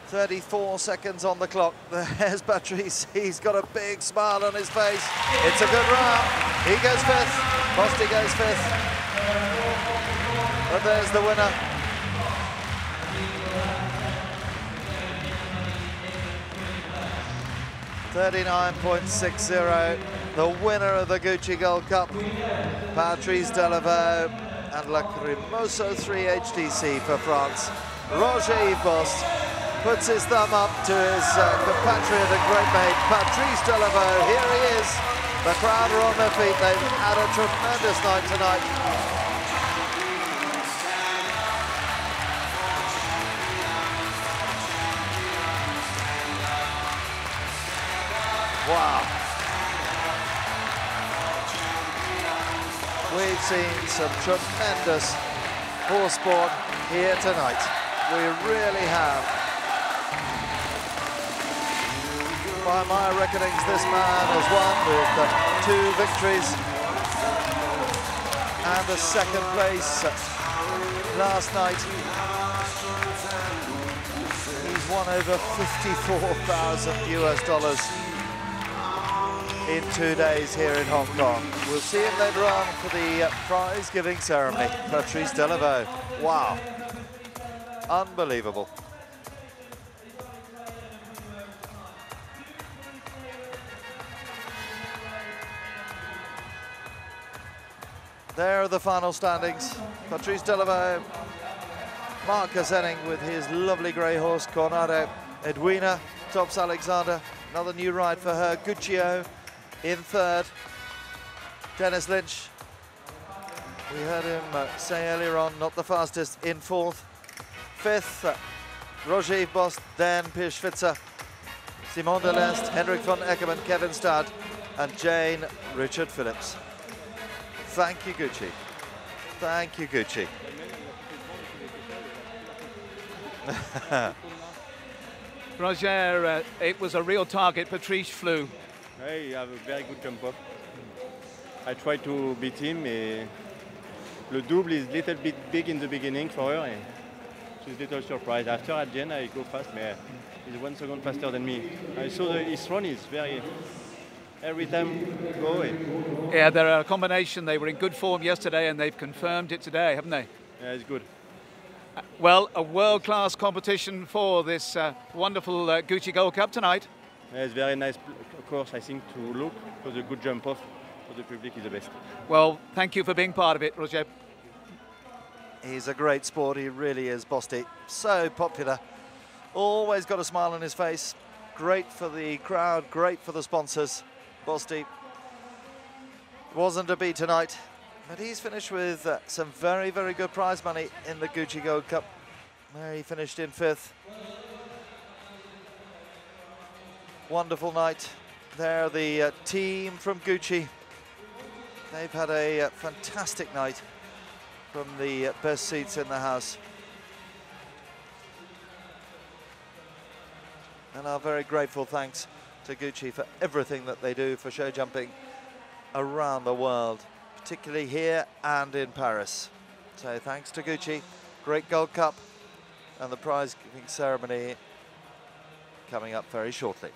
34 seconds on the clock. There's Patrice. He's got a big smile on his face. It's a good round. He goes 5th. Bosty goes 5th. But there's the winner. .39.60, the winner of the Gucci Gold Cup, Patrice Delaveau, and La Cremoso 3 HTC for France. Roger-Yves Bost puts his thumb up to his compatriot and great mate, Patrice Delaveau. Here he is. The crowd are on their feet. They've had a tremendous night tonight. Wow. We've seen some tremendous horse sport here tonight. We really have. By my reckonings, this man has won with 2 victories and a 2nd place last night. He's won over $54,000 US in 2 days here in Hong Kong. We'll see him later on for the prize-giving ceremony. Patrice Delaveau. Wow. Unbelievable. There are the final standings. Patrice Delaveau, Marcus Henning with his lovely grey horse, Coronado. Edwina tops Alexander. Another new ride for her. Guccio in 3rd. Dennis Lynch, we heard him say earlier on, not the fastest, in 4th. 5th, Roger-Yves Bost, then Piers Schwitzer, Simon Deleste, Henrik von Eckermann, Kevin Stad, and Jane Richard Phillips. Thank you, Gucci. Thank you, Gucci. Roger, it was a real target. Patrice flew. I have a very good jump off. I tried to beat him. Le double is a little bit big in the beginning for her. She's a little surprised. After at the end, I go fast, but he's 1 second faster than me. I saw his run is very. Every time go away. Yeah, they're a combination. They were in good form yesterday, and they've confirmed it today, haven't they? Yeah, it's good. Well, a world-class competition for this wonderful Gucci Gold Cup tonight. Yeah, it's very nice course, I think, to look, because a good jump off for the public is the best. Well, thank you for being part of it, Roger. He's a great sport, he really is, Bosty. So popular, always got a smile on his face. Great for the crowd, great for the sponsors. Bosty wasn't to be tonight, but he's finished with some very, very good prize money in the Gucci Gold Cup, where he finished in 5th. Wonderful night. There, the team from Gucci. They've had a fantastic night from the best seats in the house. And our very grateful thanks to Gucci for everything that they do for show jumping around the world, particularly here and in Paris. So thanks to Gucci, great Gold Cup, and the prize giving ceremony coming up very shortly.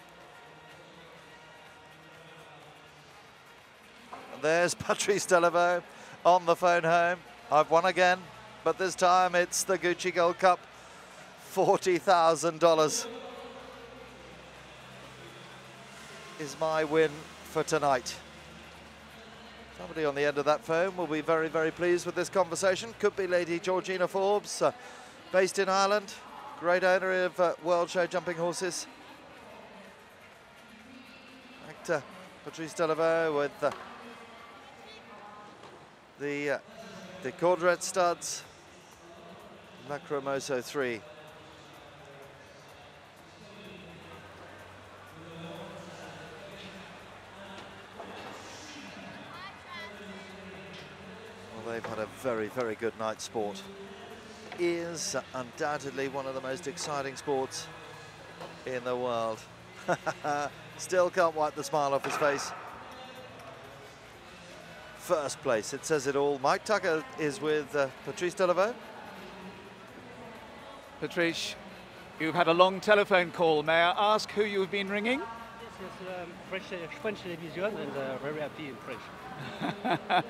And there's Patrice Delaveau on the phone home. I've won again, but this time it's the Gucci Gold Cup, $40,000. is my win for tonight. Somebody on the end of that phone will be very, very pleased with this conversation. Could be Lady Georgina Forbes, based in Ireland, great owner of World Show jumping horses. Back to Patrice Delaveau with the Cordret studs, Lacrymoso 3. Well, they've had a very, very good night's sport. Is undoubtedly one of the most exciting sports in the world. Still can't wipe the smile off his face. First place, it says it all. Mike Tucker is with Patrice Delaveau. Patrice, you've had a long telephone call. May I ask who you've been ringing? This is French television, and very happy in French.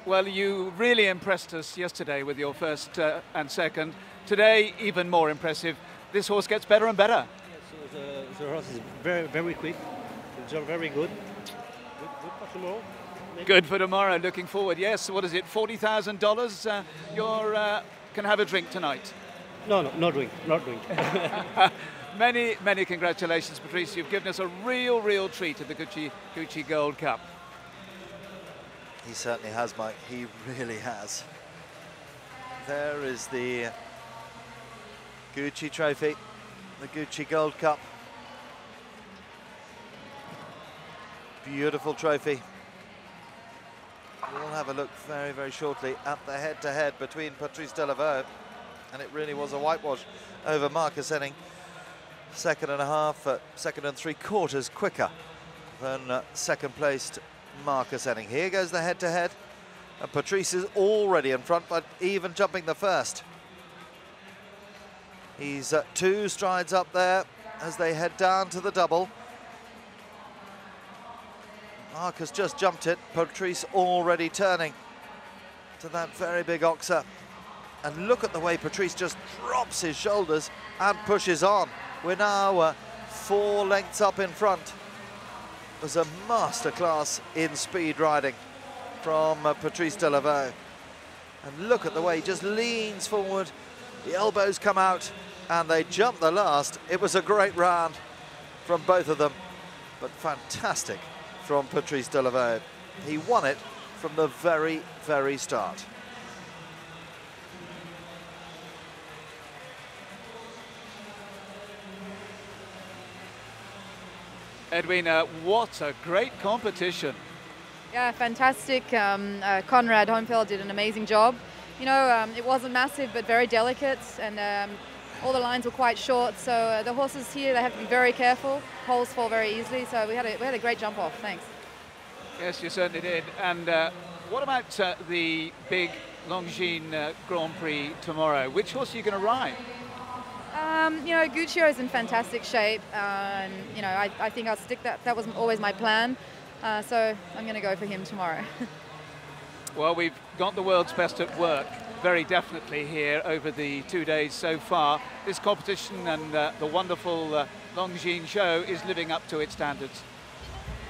Well, you really impressed us yesterday with your first and second. Today, even more impressive. This horse gets better and better. Yes, so the horse is very, very quick. The job very good. Good for tomorrow. Maybe. Good for tomorrow. Looking forward. Yes. What is it? $40,000. You're can have a drink tonight. No, not drink. Not drink. Many, many congratulations, Patrice. You've given us a real treat at the Gucci Gold Cup. He certainly has, Mike. He really has. There is the Gucci trophy, the Gucci Gold Cup. Beautiful trophy. We'll have a look very, very shortly at the head-to-head between Patrice Delaveau, and it really was a whitewash over Marcus Henning. Second and 3/4 quicker than second-placed Marcus Henning. Here goes the head-to-head, and Patrice is already in front, but even jumping the first. He's 2 strides up there as they head down to the double. Marcus just jumped it, Patrice already turning to that very big oxer. And look at the way Patrice just drops his shoulders and pushes on. We're now 4 lengths up in front. It was a masterclass in speed riding from Patrice Delaveau. And look at the way he just leans forward, the elbows come out, and they jump the last. It was a great round from both of them, but fantastic from Patrice Delaveau. He won it from the very, very start. Edwina, what a great competition. Yeah, fantastic. Conrad Homefeld did an amazing job. You know, it wasn't massive, but very delicate, and all the lines were quite short. So the horses here, they have to be very careful. Holes fall very easily. So we had a great jump off. Thanks. Yes, you certainly did. And what about the big Longines Grand Prix tomorrow? Which horse are you going to ride? You know, Guccio is in fantastic shape, and you know, I think I'll stick that. That wasn't always my plan, so I'm going to go for him tomorrow. Well, we've got the world's best at work, very definitely here over the 2 days so far. This competition and the wonderful Longines show is living up to its standards.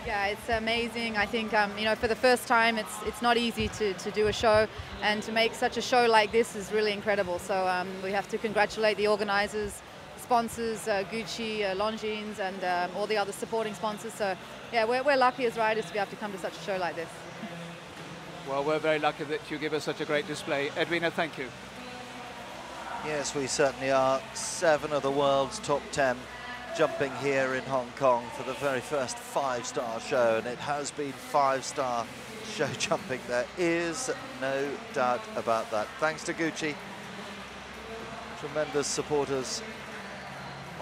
Yeah, it's amazing. I think you know, for the first time, it's not easy to do a show, and to make such a show like this is really incredible. So we have to congratulate the organisers, sponsors, Gucci, Longines, and all the other supporting sponsors. So yeah, we're lucky as riders to be able to come to such a show like this. Well, we're very lucky that you give us such a great display. Edwina, thank you. Yes, we certainly are. 7 of the world's top 10 jumping here in Hong Kong for the very first 5-star show, and it has been 5-star show jumping. There is no doubt about that. Thanks to Gucci, tremendous supporters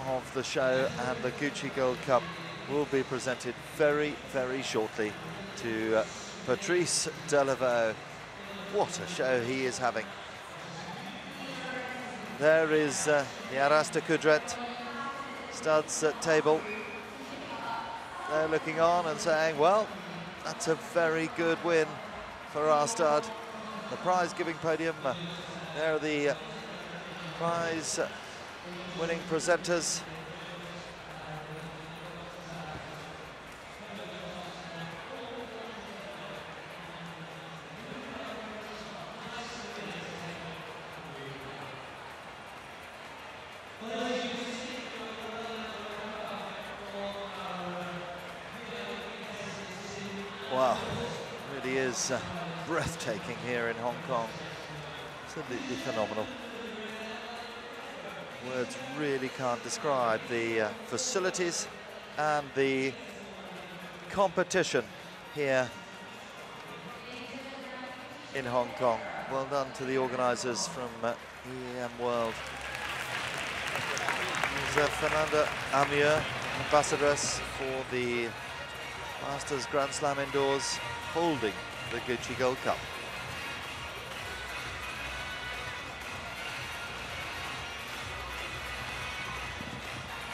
of the show, and the Gucci Gold Cup will be presented very, very shortly to Patrice Delaveau. What a show he is having. There is the Arras de Coudret studs table. They're looking on and saying, well, that's a very good win for our stud. The prize-giving podium, there are the prize-winning presenters. Wow, really is breathtaking here in Hong Kong. Absolutely phenomenal. Words really can't describe the facilities and the competition here in Hong Kong. Well done to the organisers from EM World. There's Fernanda Amieux, ambassadress for the Masters Grand Slam Indoors, holding the Gucci Gold Cup.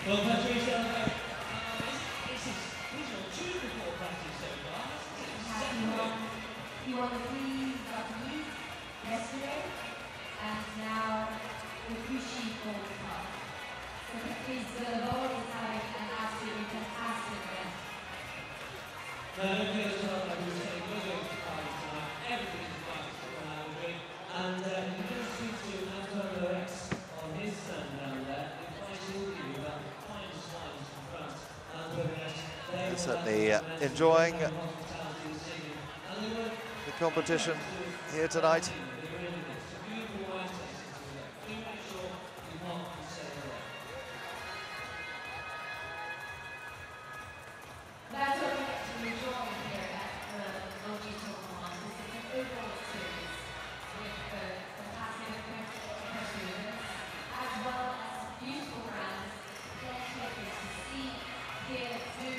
Well, Patrice, these are two before practice so far. He won the Queen's Japanese yesterday, and now the Gucci Gold Cup. So Patrice Delvaux is having an absolutely fantastic event. I don't feel as well like we're saying we're going to fight tonight. Everything's fighting for Audrey. And you can speak to Antonio X on his stand down there. Certainly enjoying the competition here tonight. That's what we get to enjoy here at the Longines Masters. It's an overall series with the fantastic performance as well as beautiful rounds, players to see, hear, do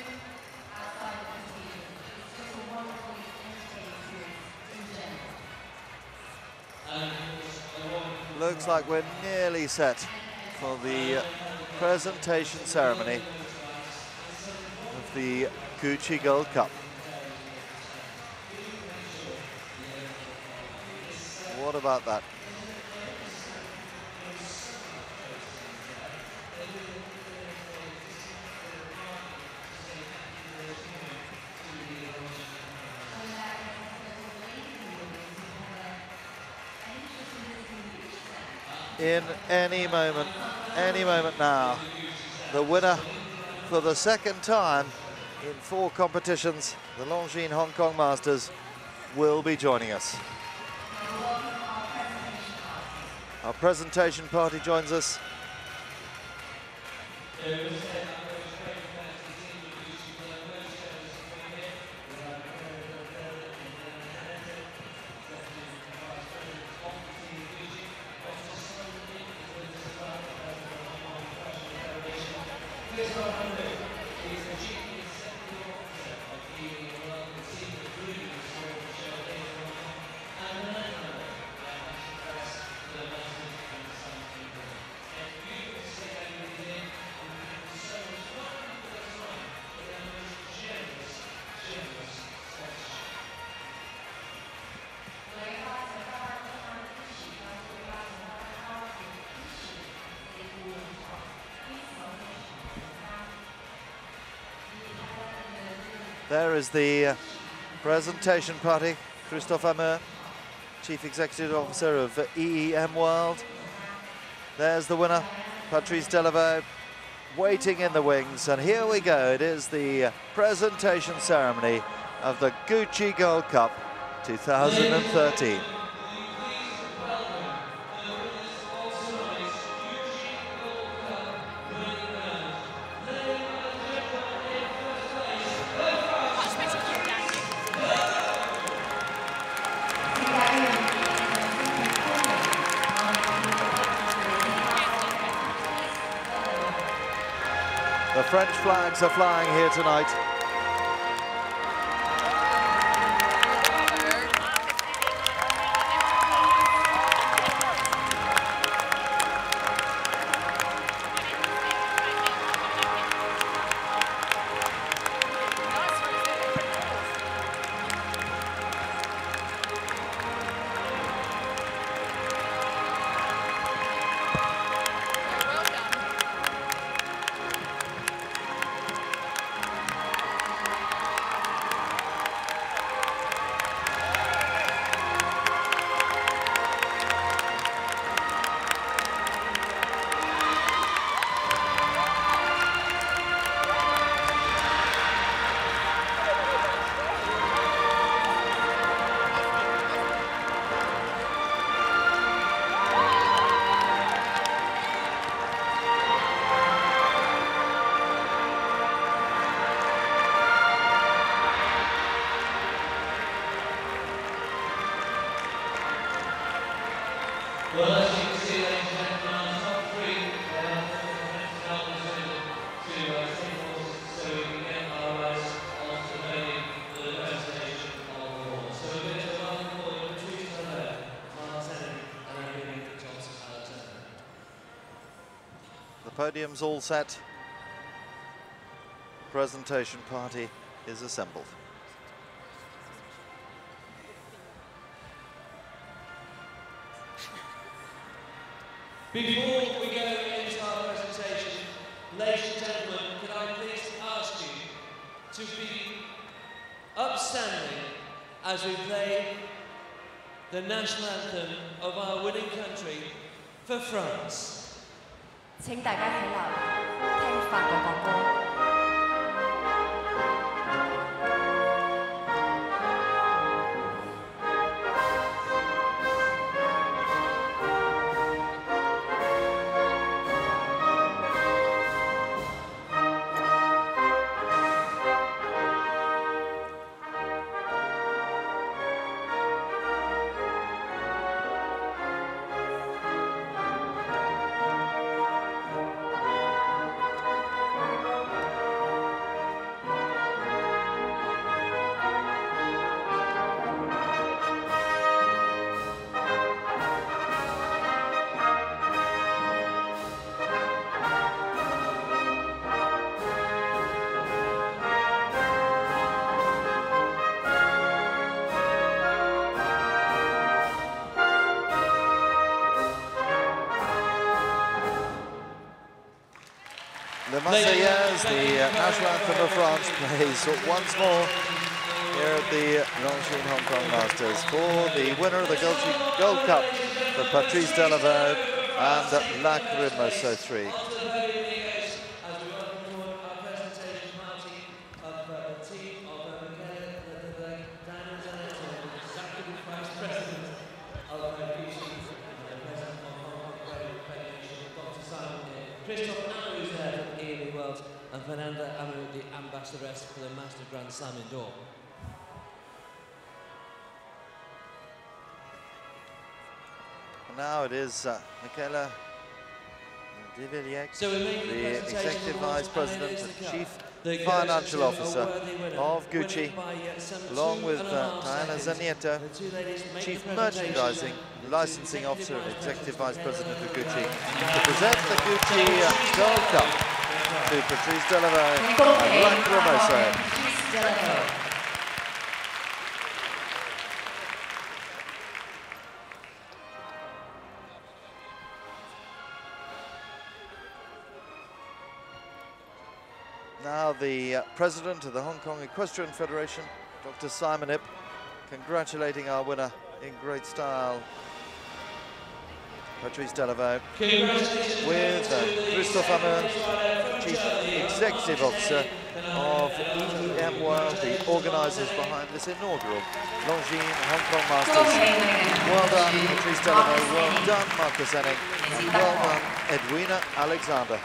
outside of the stadium. It's just a wonderfully entertaining series in general. Looks like we're nearly set for the presentation ceremony of the Gucci Gold Cup. What about that? In any moment now, the winner for the second time in 4 competitions, the Longines Hong Kong Masters, will be joining us. Our presentation party joins us. There is the presentation party. Christophe Hammer, Chief Executive Officer of EM World. There's the winner, Patrice Delvaux, waiting in the wings. And here we go. It is the presentation ceremony of the Gucci Gold Cup 2013. The French flags are flying here tonight. Podium's all set. Presentation party is assembled. Before we go into our presentation, ladies and gentlemen, can I please ask you to be upstanding as we play the national anthem of our winning country for France. 請大家起立，聽法國國歌。The Marseillaise, the national anthem of France, plays once more here at the Longines Hong Kong Masters for the winner of the Gold Cup for Patrice Delaveau and Lacrymoso 3. And Fernanda Amaru, the ambassadoress for the Master Grand Slam indoor. And now it is Michaela Diviliec, the Executive Vice President and Chief Financial Officer of Gucci, along with Diana Zanieto, Chief Merchandising, Licensing Officer and Executive Vice President of Gucci, to present the Gucci Gold Cup to Patrice Delaveau and Lacrymoso. Now the President of the Hong Kong Equestrian Federation, Dr. Simon Ip, congratulating our winner in great style, Patrice Delaveau, with Christophe Hamel, Chief Executive Officer of EM World, the organisers behind this inaugural Longines Hong Kong Masters. Well done, Patrice Delaveau, well done, Marcus Enning, and well done, Edwina Alexander.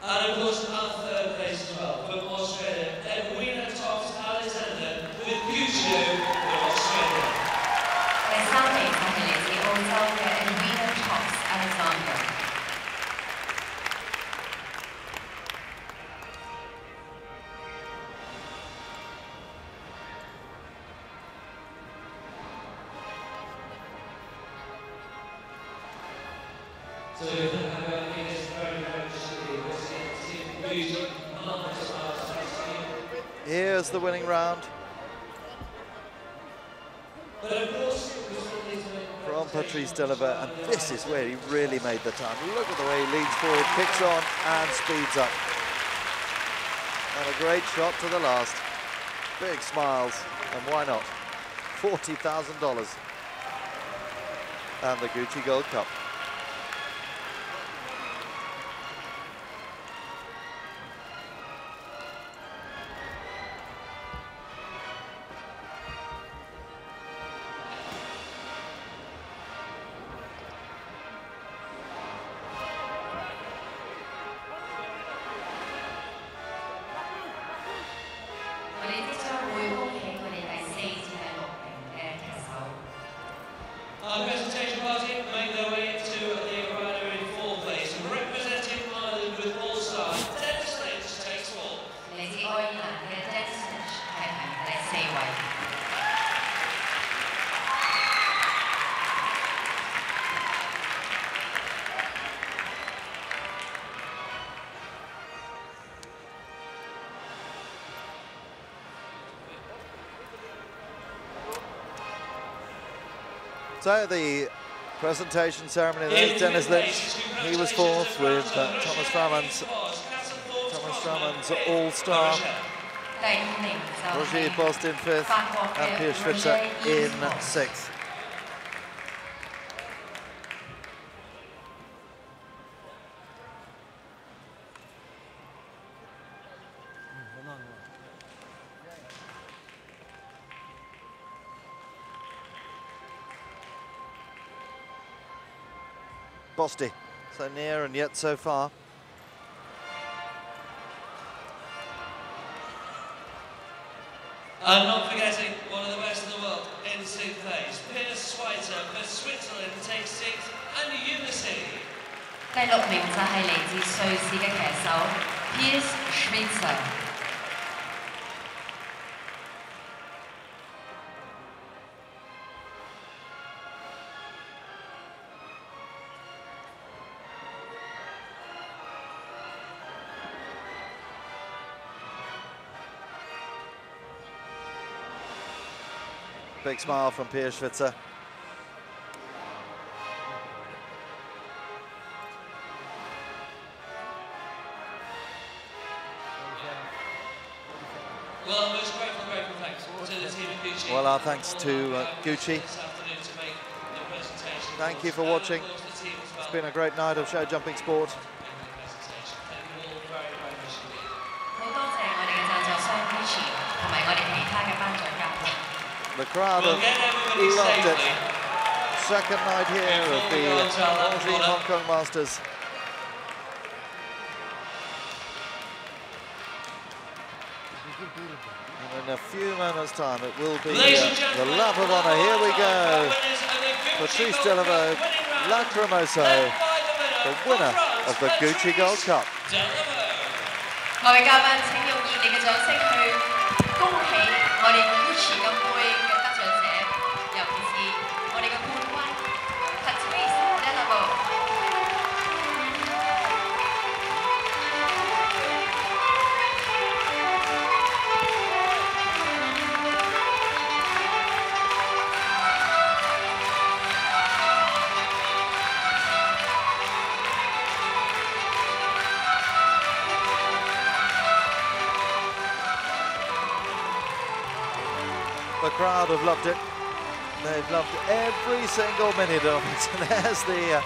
And of course, our third place as well, from Australia, Edwina Alexander with Gucci in Australia. 第三名係嚟自澳洲嘅 Edwina Alexander。 Here's the winning round from Patrice Delaveau, and this is where he really made the time. Look at the way he leans forward, kicks on and speeds up. And a great shot to the last. Big smiles, and why not? $40,000 and the Gucci Gold Cup. Our presentation party make their way So the presentation ceremony, there's Dennis Lynch. He was fourth with Thomas Framans All-Star. Roger Post in fifth and Pierre Schwitzer in sixth. Bosti, so near and yet so far. And not forgetting one of the best in the world in sixth place, Pierre Schwitzer for Switzerland takes sixth and Unity. 第六名就係嚟自瑞士嘅騎手 Pierre Schwitzer。Big smile from Pierre Schwitzer. Well, most grateful thanks to the team of Gucci. Well, our thanks to Gucci. Thank you for watching. It's been a great night of show jumping sport. The crowd have loved it. Second night here of the Longines Hong Kong Masters. And in a few moments' time, it will be the lap of honour. Here we go. Patrice Delaveau, Lacrimoso, the winner of the Gucci Gold Cup. 各位嘉賓，請用熱烈嘅掌聲去恭喜我哋 Gucci 金杯嘅得獎者，尤其是我哋嘅冠軍 Patrice Delaveau。The crowd have loved it. They've loved every single minute of it. And there's the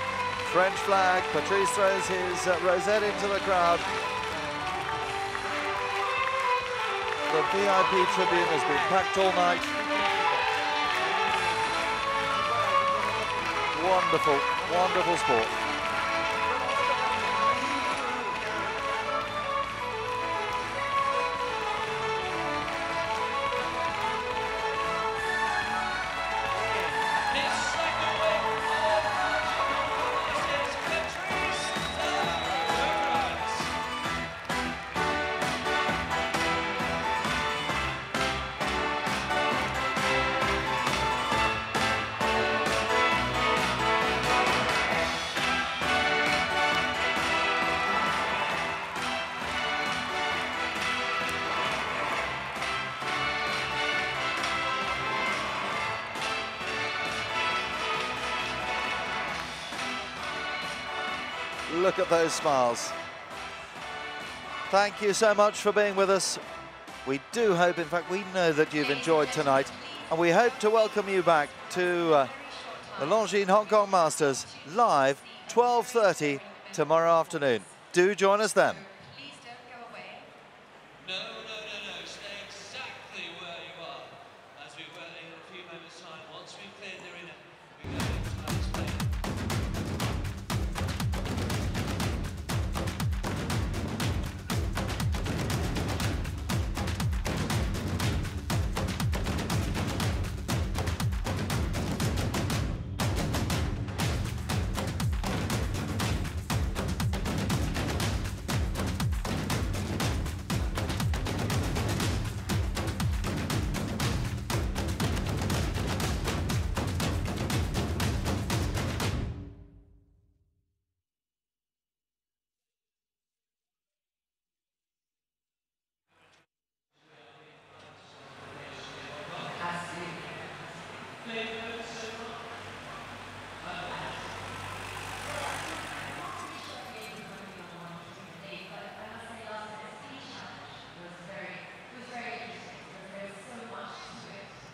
French flag. Patrice throws his rosette into the crowd. The VIP tribune has been packed all night. Wonderful, wonderful sport. Look at those smiles. Thank you so much for being with us. We do hope, in fact, we know that you've enjoyed tonight, and we hope to welcome you back to the Longines Hong Kong Masters live 12:30 tomorrow afternoon. Do join us then.